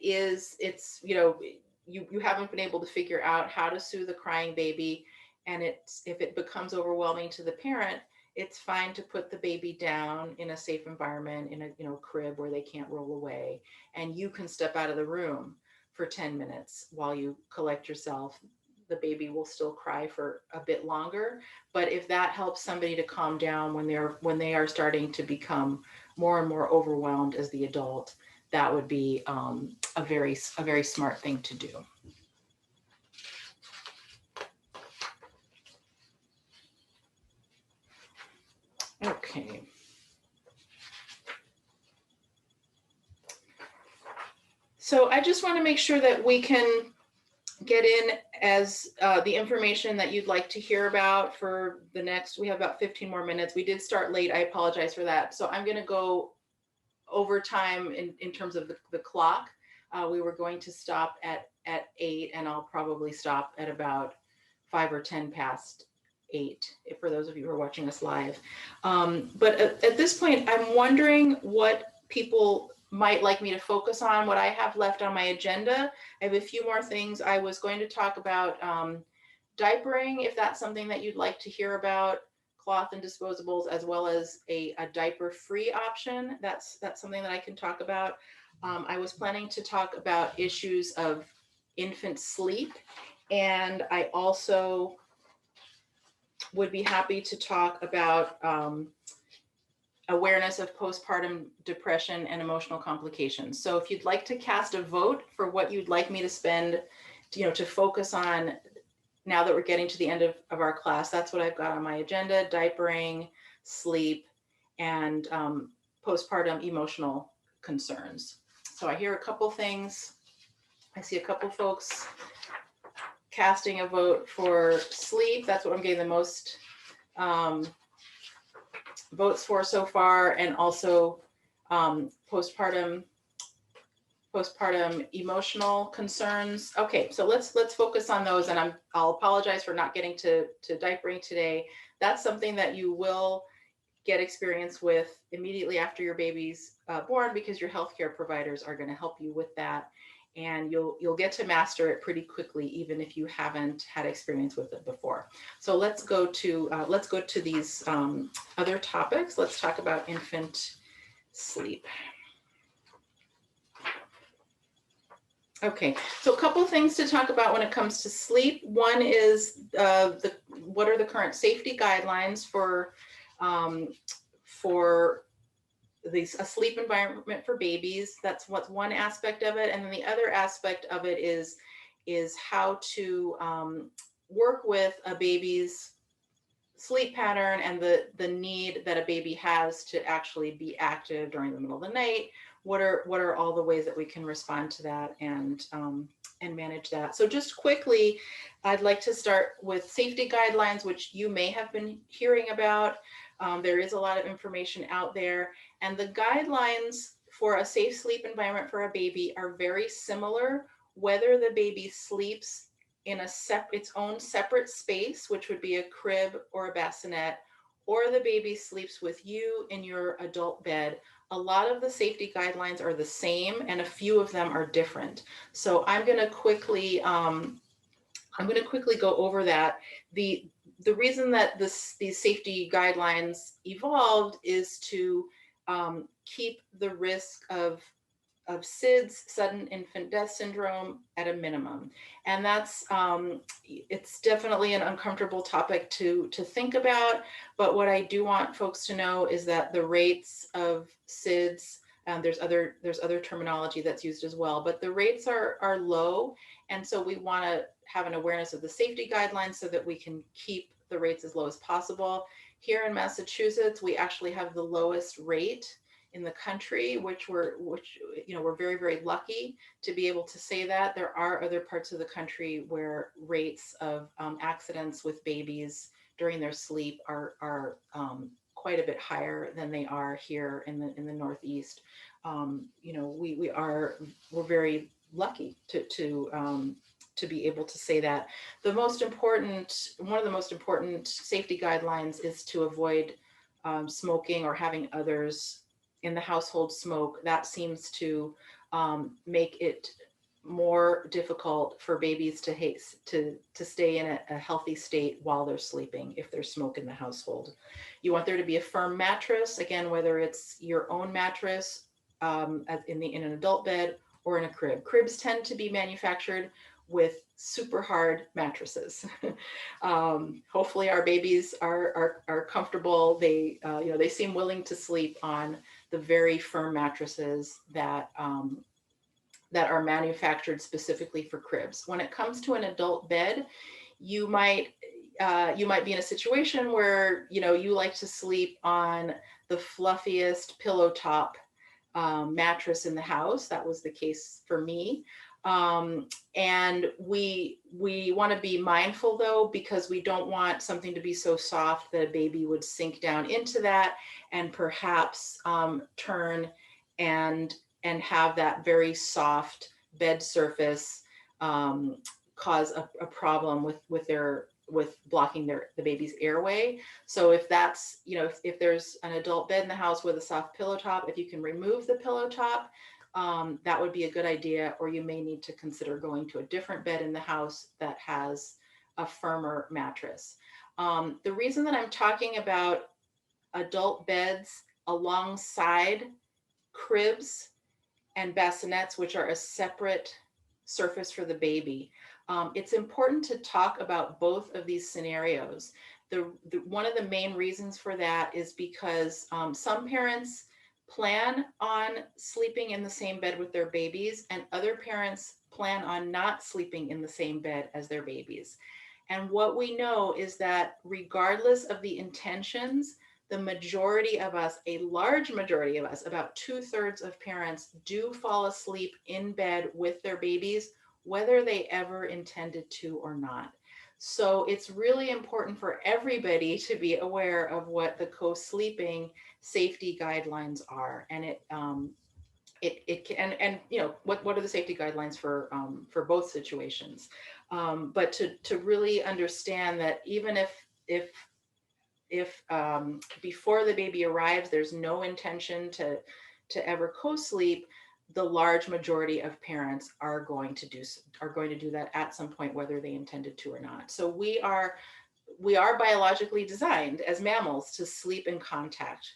haven't been able to figure out how to soothe a crying baby, and if it becomes overwhelming to the parent, it's fine to put the baby down in a safe environment, in a crib where they can't roll away, and you can step out of the room for 10 minutes while you collect yourself. The baby will still cry for a bit longer, but if that helps somebody to calm down when they are starting to become more and more overwhelmed as the adult, that would be a very smart thing to do. Okay. So I just want to make sure that we can get in as the information that you'd like to hear about for the next, we have about 15 more minutes. We did start late. I apologize for that. So I'm going to go over time in terms of the clock. We were going to stop at 8, and I'll probably stop at about 5 or 10 past 8, for those of you who are watching us live. But at this point, I'm wondering what people might like me to focus on, what I have left on my agenda. I have a few more things. I was going to talk about diapering, if that's something that you'd like to hear about, cloth and disposables, as well as a diaper-free option. That's something that I can talk about. I was planning to talk about issues of infant sleep, and I also would be happy to talk about awareness of postpartum depression and emotional complications. So if you'd like to cast a vote for what you'd like me to spend, to focus on now that we're getting to the end of our class, that's what I've got on my agenda: diapering, sleep, and postpartum emotional concerns. So I hear a couple things. I see a couple folks casting a vote for sleep. That's what I'm getting the most votes for so far, and also postpartum emotional concerns. Okay, so let's focus on those, and I'll apologize for not getting to diapering today. That's something that you will get experience with immediately after your baby's born, because your healthcare providers are going to help you with that, and you'll get to master it pretty quickly, even if you haven't had experience with it before. So let's go to these other topics. Let's talk about infant sleep. Okay, so a couple things to talk about when it comes to sleep. One is what are the current safety guidelines for a sleep environment for babies. That's what's one aspect of it, and then the other aspect of it is how to work with a baby's sleep pattern and the need that a baby has to actually be active during the middle of the night. What are all the ways that we can respond to that and manage that? So just quickly, I'd like to start with safety guidelines, which you may have been hearing about. There is a lot of information out there, and the guidelines for a safe sleep environment for a baby are very similar, whether the baby sleeps in its own separate space, which would be a crib or a bassinet, or the baby sleeps with you in your adult bed. A lot of the safety guidelines are the same, and a few of them are different. So I'm going to quickly go over that. The reason that these safety guidelines evolved is to keep the risk of SIDS, sudden infant death syndrome, at a minimum. And that's, it's definitely an uncomfortable topic to think about. But what I do want folks to know is that the rates of SIDS, there's other terminology that's used as well, but the rates are low. And so we want to have an awareness of the safety guidelines so that we can keep the rates as low as possible. Here in Massachusetts, we actually have the lowest rate in the country, which we're very, very lucky to be able to say that. There are other parts of the country where rates of accidents with babies during their sleep are quite a bit higher than they are here in the Northeast. We're very lucky to be able to say that. One of the most important safety guidelines is to avoid smoking or having others in the household smoke. That seems to make it more difficult for babies to stay in a healthy state while they're sleeping if there's smoke in the household. You want there to be a firm mattress, again, whether it's your own mattress in an adult bed or in a crib. Cribs tend to be manufactured with super hard mattresses. Hopefully our babies are comfortable. They seem willing to sleep on the very firm mattresses that are manufactured specifically for cribs. When it comes to an adult bed, you might be in a situation where you like to sleep on the fluffiest pillow top mattress in the house. That was the case for me. And we want to be mindful though, because we don't want something to be so soft that a baby would sink down into that and perhaps turn and have that very soft bed surface cause a problem with blocking the baby's airway. So if that's, if there's an adult bed in the house with a soft pillow top, if you can remove the pillow top, that would be a good idea. Or you may need to consider going to a different bed in the house that has a firmer mattress. The reason that I'm talking about adult beds alongside cribs and bassinets, which are a separate surface for the baby. It's important to talk about both of these scenarios. One of the main reasons for that is because some parents plan on sleeping in the same bed with their babies, and other parents plan on not sleeping in the same bed as their babies. And what we know is that regardless of the intentions, the majority of us, a large majority of us, about 2/3 of parents do fall asleep in bed with their babies, whether they ever intended to or not. So it's really important for everybody to be aware of what the co-sleeping safety guidelines are. And it can, and what are the safety guidelines for both situations. But to really understand that even if before the baby arrives, there's no intention to ever co-sleep, the large majority of parents are going to do that at some point, whether they intended to or not. So we are biologically designed as mammals to sleep in contact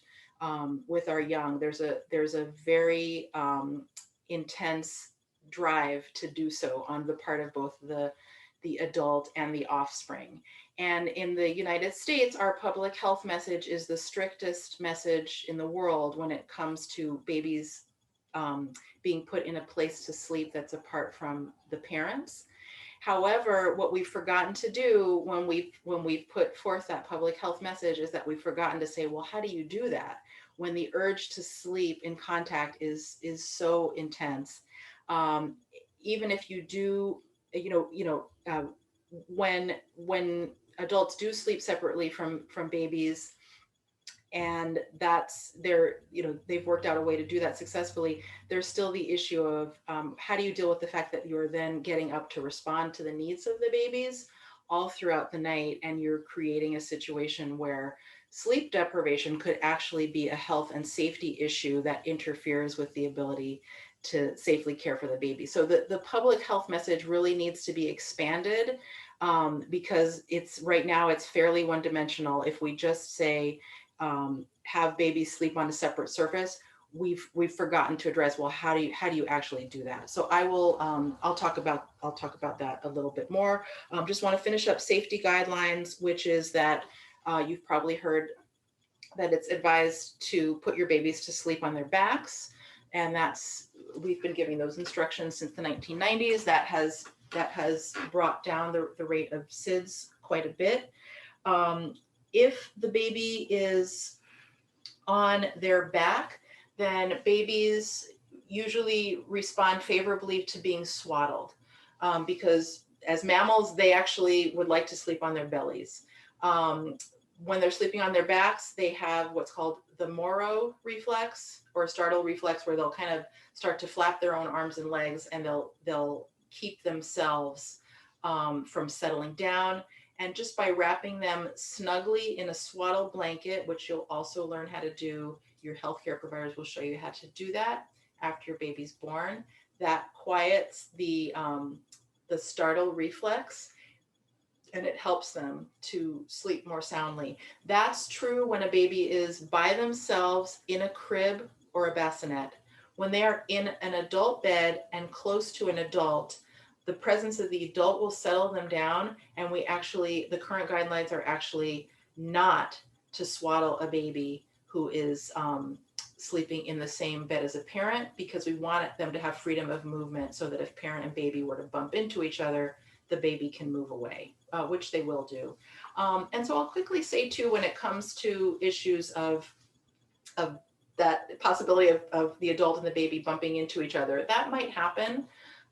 with our young. There's a very intense drive to do so on the part of both the adult and the offspring. And in the United States, our public health message is the strictest message in the world when it comes to babies being put in a place to sleep that's apart from the parents. However, what we've forgotten to do when we've put forth that public health message is that we've forgotten to say, well, how do you do that when the urge to sleep in contact is so intense? Even if you do, when adults do sleep separately from babies, and they've worked out a way to do that successfully, there's still the issue of how do you deal with the fact that you're then getting up to respond to the needs of the babies all throughout the night, and you're creating a situation where sleep deprivation could actually be a health and safety issue that interferes with the ability to safely care for the baby. So the public health message really needs to be expanded, because right now it's fairly one-dimensional. If we just say have babies sleep on a separate surface, we've forgotten to address, well, how do you actually do that? So I'll talk about that a little bit more. Just want to finish up safety guidelines, which is that you've probably heard that it's advised to put your babies to sleep on their backs, and we've been giving those instructions since the 1990s. That has brought down the rate of SIDS quite a bit. If the baby is on their back, then babies usually respond favorably to being swaddled, because as mammals, they actually would like to sleep on their bellies. When they're sleeping on their backs, they have what's called the Moro reflex or startle reflex, where they'll kind of start to flap their own arms and legs, and they'll keep themselves from settling down. And just by wrapping them snugly in a swaddle blanket, which you'll also learn how to do, your healthcare providers will show you how to do that after your baby's born. That quiets the startle reflex, and it helps them to sleep more soundly. That's true when a baby is by themselves in a crib or a bassinet. When they are in an adult bed and close to an adult, the presence of the adult will settle them down, and the current guidelines are actually not to swaddle a baby who is sleeping in the same bed as a parent, because we want them to have freedom of movement, so that if parent and baby were to bump into each other, the baby can move away, which they will do. And so I'll quickly say too, when it comes to issues of that possibility of the adult and the baby bumping into each other, that might happen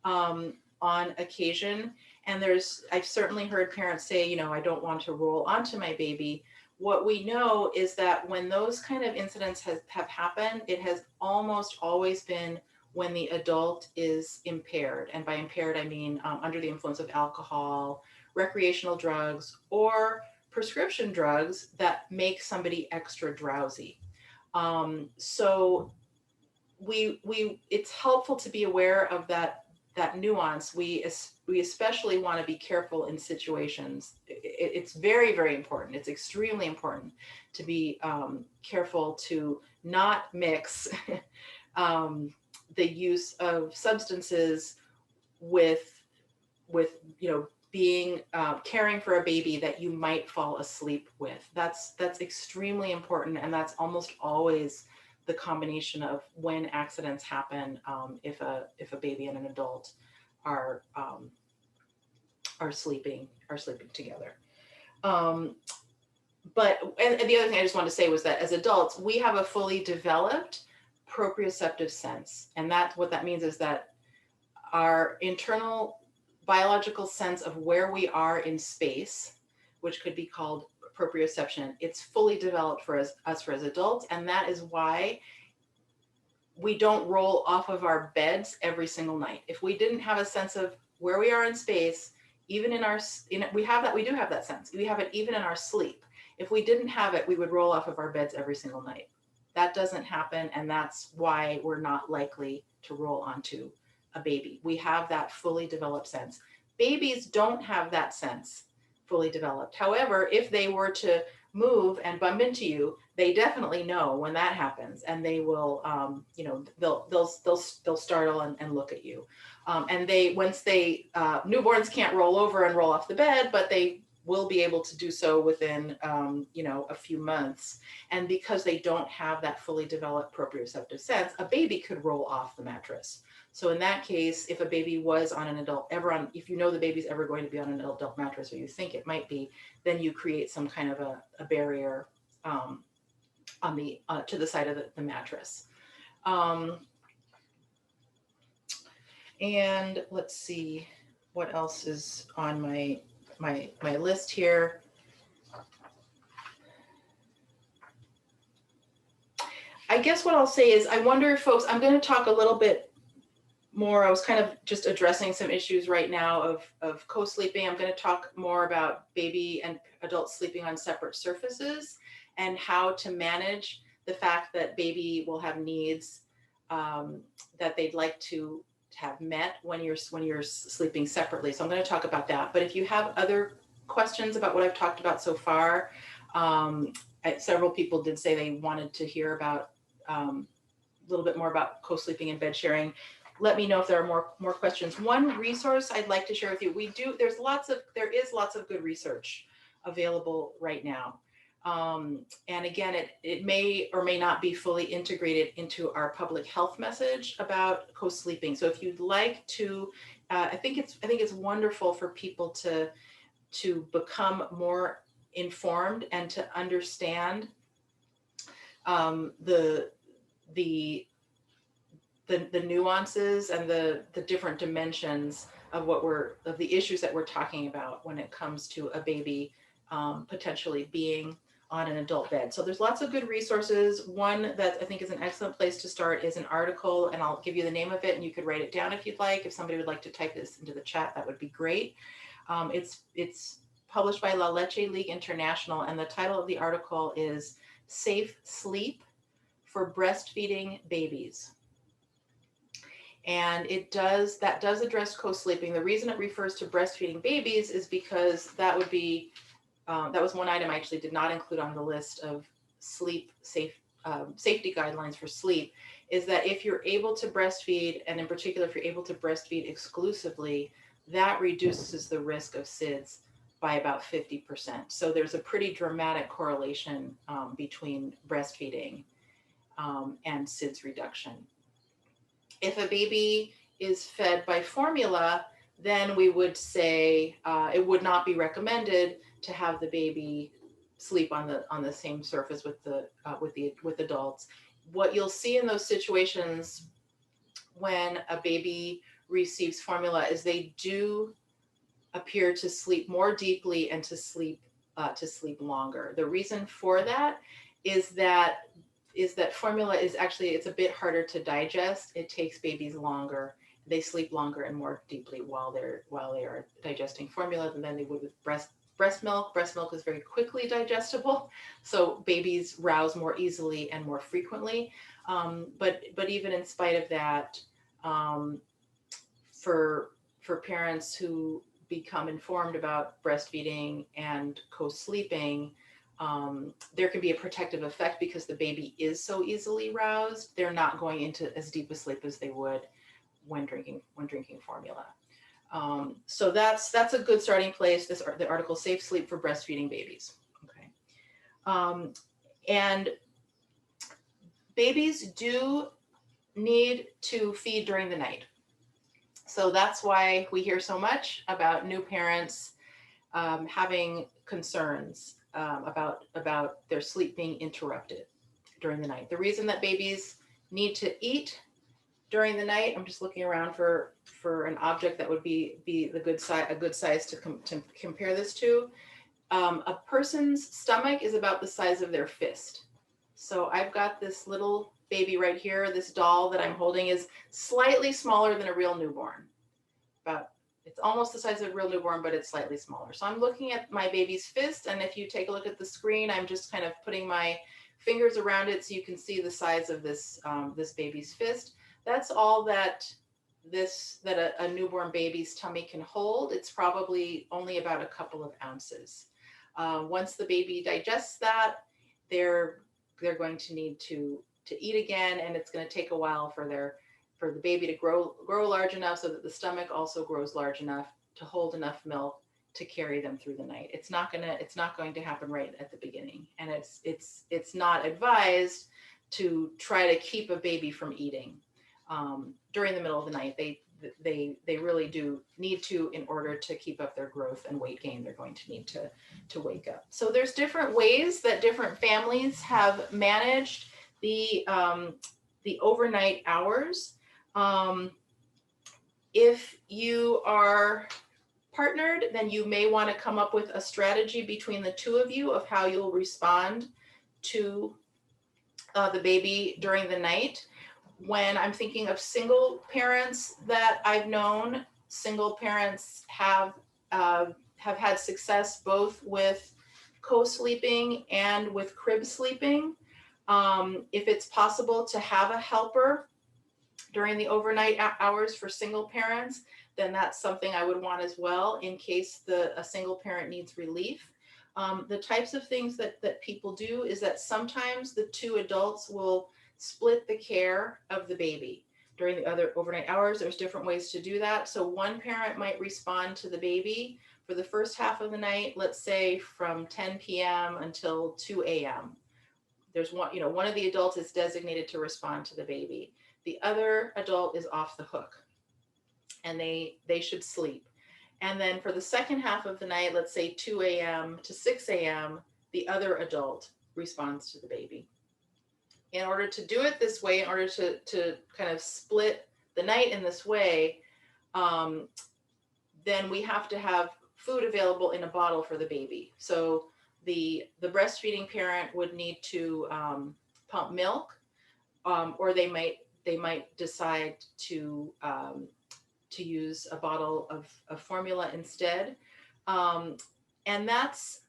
on occasion. And I've certainly heard parents say, I don't want to roll onto my baby. what we know is that when those kind of incidents have happened, it has almost always been when the adult is impaired. And by impaired, I mean under the influence of alcohol, recreational drugs, or prescription drugs that make somebody extra drowsy. So it's helpful to be aware of that nuance. We especially want to be careful in situations. It's very, very important. It's extremely important to be careful to not mix the use of substances with being caring for a baby that you might fall asleep with. That's extremely important, and that's almost always the combination of when accidents happen, if a baby and an adult are sleeping together. But the other thing I just wanted to say was that as adults, we have a fully developed proprioceptive sense, and what that means is that our internal biological sense of where we are in space, which could be called proprioception, it's fully developed for us as adults. And that is why we don't roll off of our beds every single night. If we didn't have a sense of where we are in space, even we do have that sense. We have it even in our sleep. If we didn't have it, we would roll off of our beds every single night. That doesn't happen, and that's why we're not likely to roll onto a baby. We have that fully developed sense. Babies don't have that sense fully developed. However, if they were to move and bump into you, they definitely know when that happens, and they will, they'll startle and look at you. And newborns can't roll over and roll off the bed, but they will be able to do so within, a few months. And because they don't have that fully developed proprioceptive sense, a baby could roll off the mattress. So in that case, if a baby was on if you know the baby's ever going to be on an adult mattress, or you think it might be, then you create some kind of a barrier to the side of the mattress. And let's see what else is on my list here. I guess what I'll say is, I wonder, folks, I'm going to talk a little bit more. I was kind of just addressing some issues right now of co-sleeping. I'm going to talk more about baby and adult sleeping on separate surfaces, and how to manage the fact that baby will have needs that they'd like to have met when you're sleeping separately. So I'm going to talk about that. But if you have other questions about what I've talked about so far, several people did say they wanted to hear about a little bit more about co-sleeping and bed sharing. Let me know if there are more questions. One resource I'd like to share with you, there is lots of good research available right now. And again, it may or may not be fully integrated into our public health message about co-sleeping. So if you'd like to, I think it's wonderful for people to become more informed and to understand the nuances and the different dimensions of the issues that we're talking about when it comes to a baby potentially being on an adult bed. So there's lots of good resources. One that I think is an excellent place to start is an article, and I'll give you the name of it, and you could write it down if you'd like. If somebody would like to type this into the chat, that would be great. It's published by La Leche League International, and the title of the article is Safe Sleep for Breastfeeding Babies. And that does address co-sleeping. The reason it refers to breastfeeding babies is because that was one item I actually did not include on the list of safety guidelines for sleep, is that if you're able to breastfeed, and in particular, if you're able to breastfeed exclusively, that reduces the risk of SIDS by about 50%. So there's a pretty dramatic correlation between breastfeeding and SIDS reduction. If a baby is fed by formula, then we would say it would not be recommended to have the baby sleep on the same surface with adults. What you'll see in those situations when a baby receives formula is they do appear to sleep more deeply and to sleep to sleep longer. The reason for that is that formula is actually, it's a bit harder to digest. It takes babies longer. They sleep longer and more deeply while they are digesting formula than they would with breast milk. Breast milk is very quickly digestible, so babies rouse more easily and more frequently. But even in spite of that, um, for parents who become informed about breastfeeding and co-sleeping, there can be a protective effect because the baby is so easily roused. They're not going into as deep a sleep as they would when drinking formula. So that's a good starting place. The article Safe Sleep for Breastfeeding Babies. Okay, and babies do need to feed during the night. So that's why we hear so much about new parents having concerns about their sleep being interrupted during the night. The reason that babies need to eat during the night, I'm just looking around for an object that would be a good size to compare this to. A person's stomach is about the size of their fist. So I've got this little baby right here. This doll that I'm holding is slightly smaller than a real newborn. It's almost the size of a real newborn, but it's slightly smaller. So I'm looking at my baby's fist, and if you take a look at the screen, I'm just kind of putting my fingers around it so you can see the size of this baby's fist. That's all that a newborn baby's tummy can hold. It's probably only about a couple of ounces. Once the baby digests that, they're going to need to eat again, and it's going to take a while for the baby to grow large enough so that the stomach also grows large enough to hold enough milk to carry them through the night. It's not going to happen right at the beginning, and it's not advised to try to keep a baby from eating during the middle of the night. They really do need to, in order to keep up their growth and weight gain. They're going to need to wake up. So there's different ways that different families have managed the overnight hours. If you are partnered, then you may want to come up with a strategy between the two of you of how you'll respond to the baby during the night. When I'm thinking of single parents that I've known, single parents have had success both with co-sleeping and with crib sleeping. If it's possible to have a helper during the overnight hours for single parents, then that's something I would want as well in case a single parent needs relief. The types of things that people do is that sometimes the two adults will split the care of the baby during the other overnight hours. There's different ways to do that. So one parent might respond to the baby for the first half of the night, let's say from 10 p.m. until 2 a.m. There's one of the adults is designated to respond to the baby. The other adult is off the hook, and they should sleep. And then for the second half of the night, let's say 2 a.m. to 6 a.m., the other adult responds to the baby. In order to do it this way, in order to kind of split the night in this way, then we have to have food available in a bottle for the baby. So the breastfeeding parent would need to pump milk, or they might decide to use a bottle of formula instead. And that's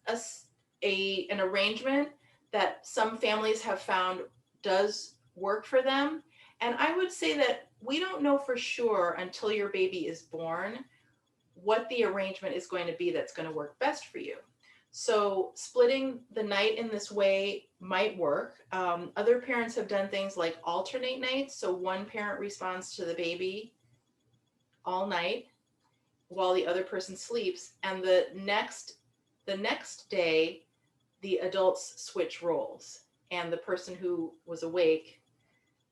an arrangement that some families have found does work for them. And I would say that we don't know for sure until your baby is born what the arrangement is going to be that's going to work best for you. So splitting the night in this way might work. Other parents have done things like alternate nights. So one parent responds to the baby all night while the other person sleeps, and the next day the adults switch roles, and the person who was awake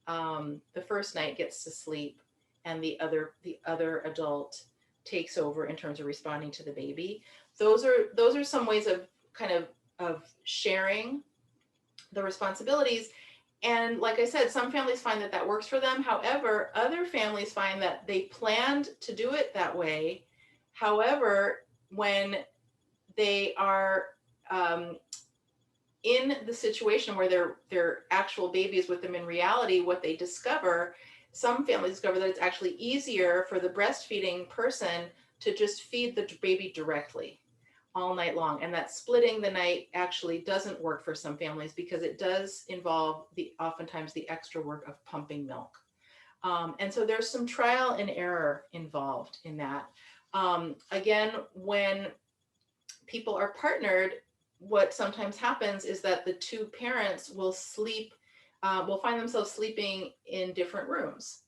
the first night gets to sleep, and the other adult takes over in terms of responding to the baby. Those are some ways of kind of sharing the responsibilities. And like I said, some families find that works for them. However, other families find that they planned to do it that way. However, when they are in the situation where they're actual babies with them in reality, what they discover, some families discover that it's actually easier for the breastfeeding person to just feed the baby directly all night long, and that splitting the night actually doesn't work for some families because it does involve the oftentimes the extra work of pumping milk. And so there's some trial and error involved in that. Again, when people are partnered, what sometimes happens is that the two parents will will find themselves sleeping in different rooms.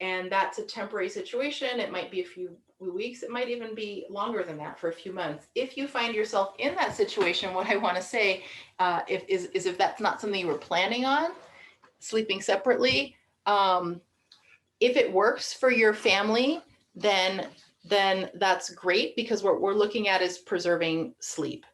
And that's a temporary situation. It might be a few weeks. It might even be longer than that, for a few months. If you find yourself in that situation, what I want to say if that's not something you were planning on, sleeping separately, if it works for your family, then that's great, because what we're looking at is preserving sleep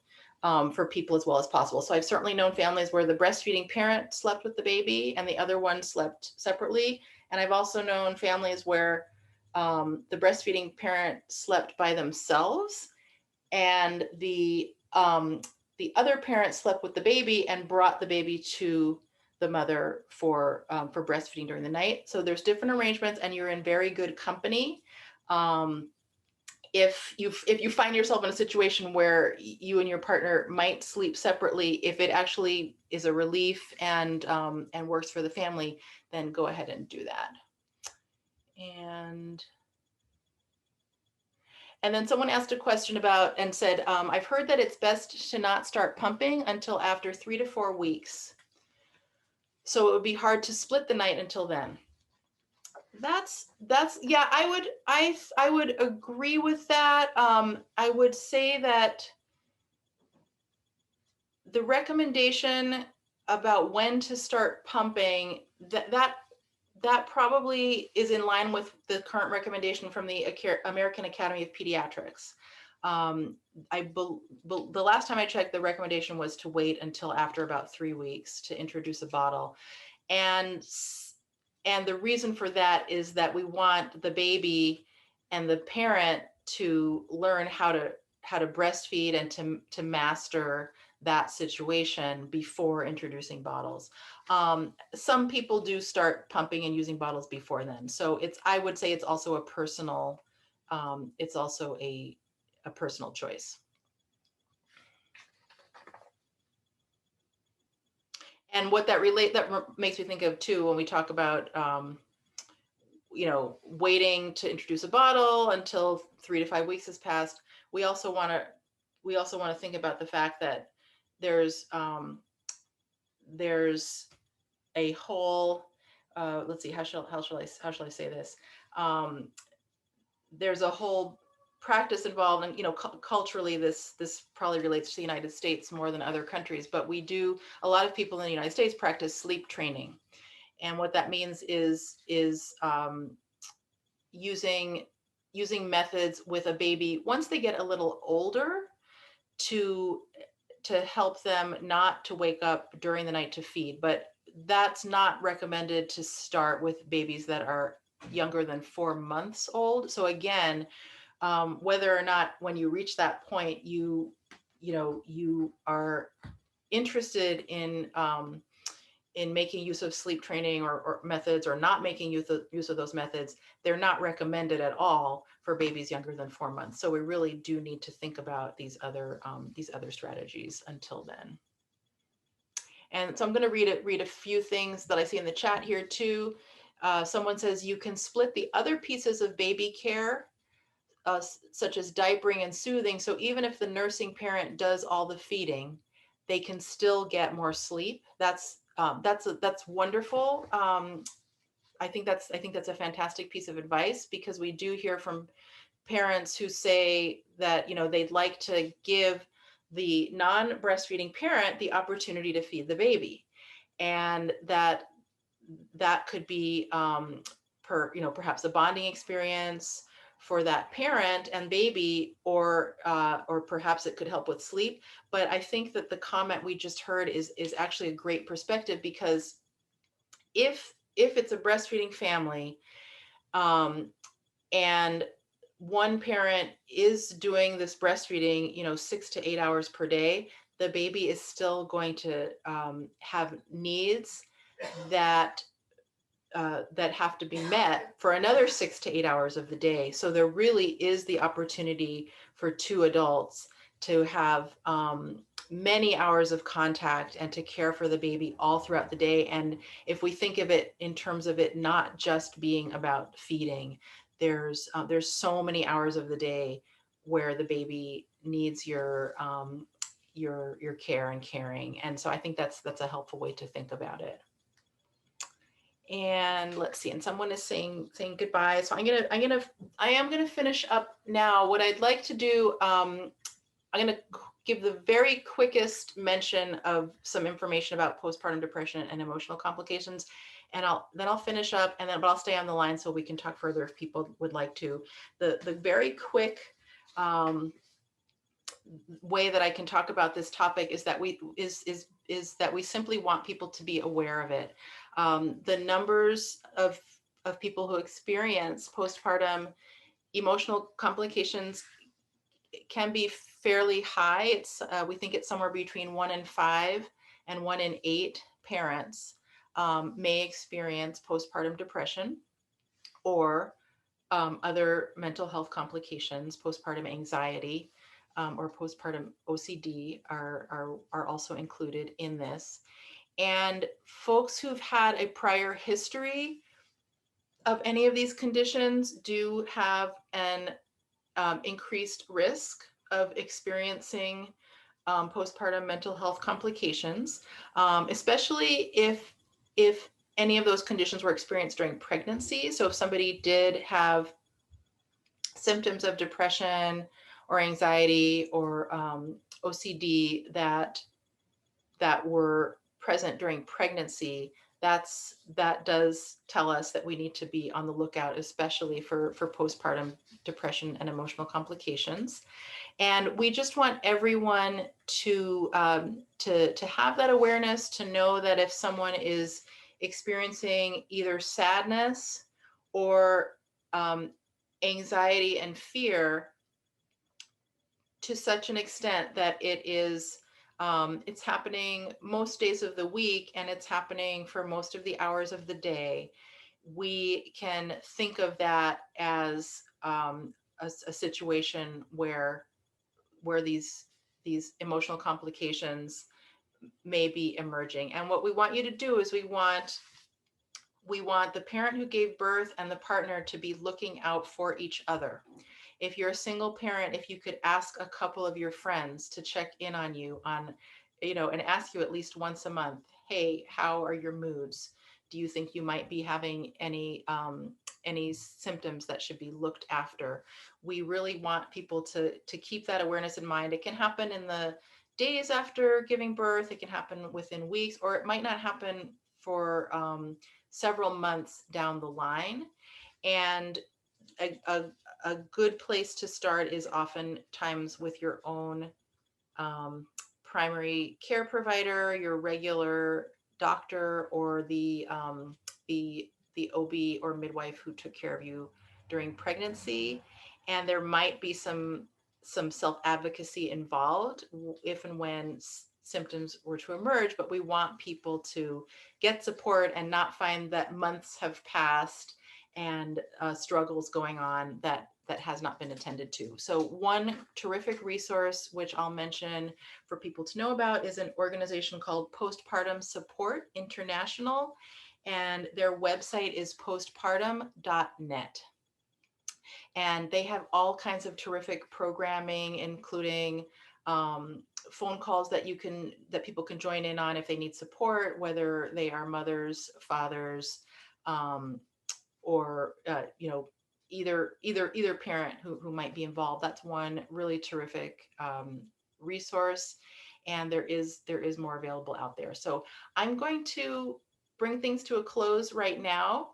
for people as well as possible. So I've certainly known families where the breastfeeding parent slept with the baby and the other one slept separately. And I've also known families where the breastfeeding parent slept by themselves, and the other parent slept with the baby and brought the baby to the mother for breastfeeding during the night. So there's different arrangements, and you're in very good company. If you find yourself in a situation where you and your partner might sleep separately, if it actually is a relief and works for the family, then go ahead and do that. And then someone asked a question about and said, I've heard that it's best to not start pumping until after 3 to 4 weeks. So it would be hard to split the night until then. That's yeah, I would agree with that. I would say that the recommendation about when to start pumping, that probably is in line with the current recommendation from the American Academy of Pediatrics. The last time I checked, the recommendation was to wait until after about 3 weeks to introduce a bottle. And the reason for that is that we want the baby and the parent to learn how to breastfeed and to master that situation before introducing bottles. Some people do start pumping and using bottles before then. So I would say it's also a personal, a personal choice. And what that makes me think of too, when we talk about, waiting to introduce a bottle until 3 to 5 weeks has passed, we also want to think about the fact that there's a whole, let's see, how shall I say this? There's a whole practice involved, and culturally this probably relates to the United States more than other countries, but a lot of people in the United States practice sleep training. And what that means is using methods with a baby once they get a little older to help them not to wake up during the night to feed. But that's not recommended to start with babies that are younger than 4 months old. So again, whether or not when you reach that point you are interested in making use of sleep training or methods, or not making use of those methods, they're not recommended at all for babies younger than 4 months. So we really do need to think about these other strategies until then. And so I'm going to read a few things that I see in the chat here too. Someone says you can split the other pieces of baby care, such as diapering and soothing. So even if the nursing parent does all the feeding, they can still get more sleep. That's wonderful. I think that's a fantastic piece of advice, because we do hear from parents who say that they'd like to give the non-breastfeeding parent the opportunity to feed the baby, and that could be perhaps a bonding experience for that parent and baby, or perhaps it could help with sleep. But I think that the comment we just heard is actually a great perspective, because if it's a breastfeeding family, and one parent is doing this breastfeeding 6 to 8 hours per day, the baby is still going to have needs that that have to be met for another 6 to 8 hours of the day. So there really is the opportunity for two adults to have many hours of contact and to care for the baby all throughout the day. And if we think of it in terms of it not just being about feeding, there's so many hours of the day where the baby needs your care and caring. And so I think that's a helpful way to think about it. And let's see, and someone is saying goodbye. So I am gonna finish up now. What I'd like to do, I'm gonna give the very quickest mention of some information about postpartum depression and emotional complications, and I'll finish up, and then but I'll stay on the line so we can talk further if people would like to. The very quick way that I can talk about this topic is that we simply want people to be aware of it. The numbers of people who experience postpartum emotional complications can be fairly high. It's we think it's somewhere between 1 in 5 and 1 in 8 parents may experience postpartum depression or other mental health complications. Postpartum anxiety or postpartum OCD are also included in this. And folks who've had a prior history of any of these conditions do have an increased risk of experiencing postpartum mental health complications, especially if any of those conditions were experienced during pregnancy. So if somebody did have symptoms of depression or anxiety or OCD that were present during pregnancy, that does tell us that we need to be on the lookout, especially for postpartum depression and emotional complications. And we just want everyone to have that awareness, to know that if someone is experiencing either sadness or anxiety and fear to such an extent that it's happening most days of the week and it's happening for most of the hours of the day, we can think of that as a situation where these emotional complications may be emerging. And what we want you to do is we want the parent who gave birth and the partner to be looking out for each other. If you're a single parent, if you could ask a couple of your friends to check in on you and ask you at least once a month, hey, how are your moods? Do you think you might be having any symptoms that should be looked after? We really want people to keep that awareness in mind. It can happen in the days after giving birth. It can happen within weeks, or it might not happen for several months down the line. And a good place to start is oftentimes with your own primary care provider, your regular doctor, or the OB or midwife who took care of you during pregnancy. And there might be some self-advocacy involved if and when symptoms were to emerge, but we want people to get support and not find that months have passed and struggles going on that has not been attended to. So one terrific resource, which I'll mention for people to know about, is an organization called Postpartum Support International, and their website is postpartum.net. And they have all kinds of terrific programming, including phone calls that people can join in on if they need support, whether they are mothers, fathers, or either parent who might be involved. That's one really terrific resource, and there is more available out there. So I'm going to bring things to a close right now.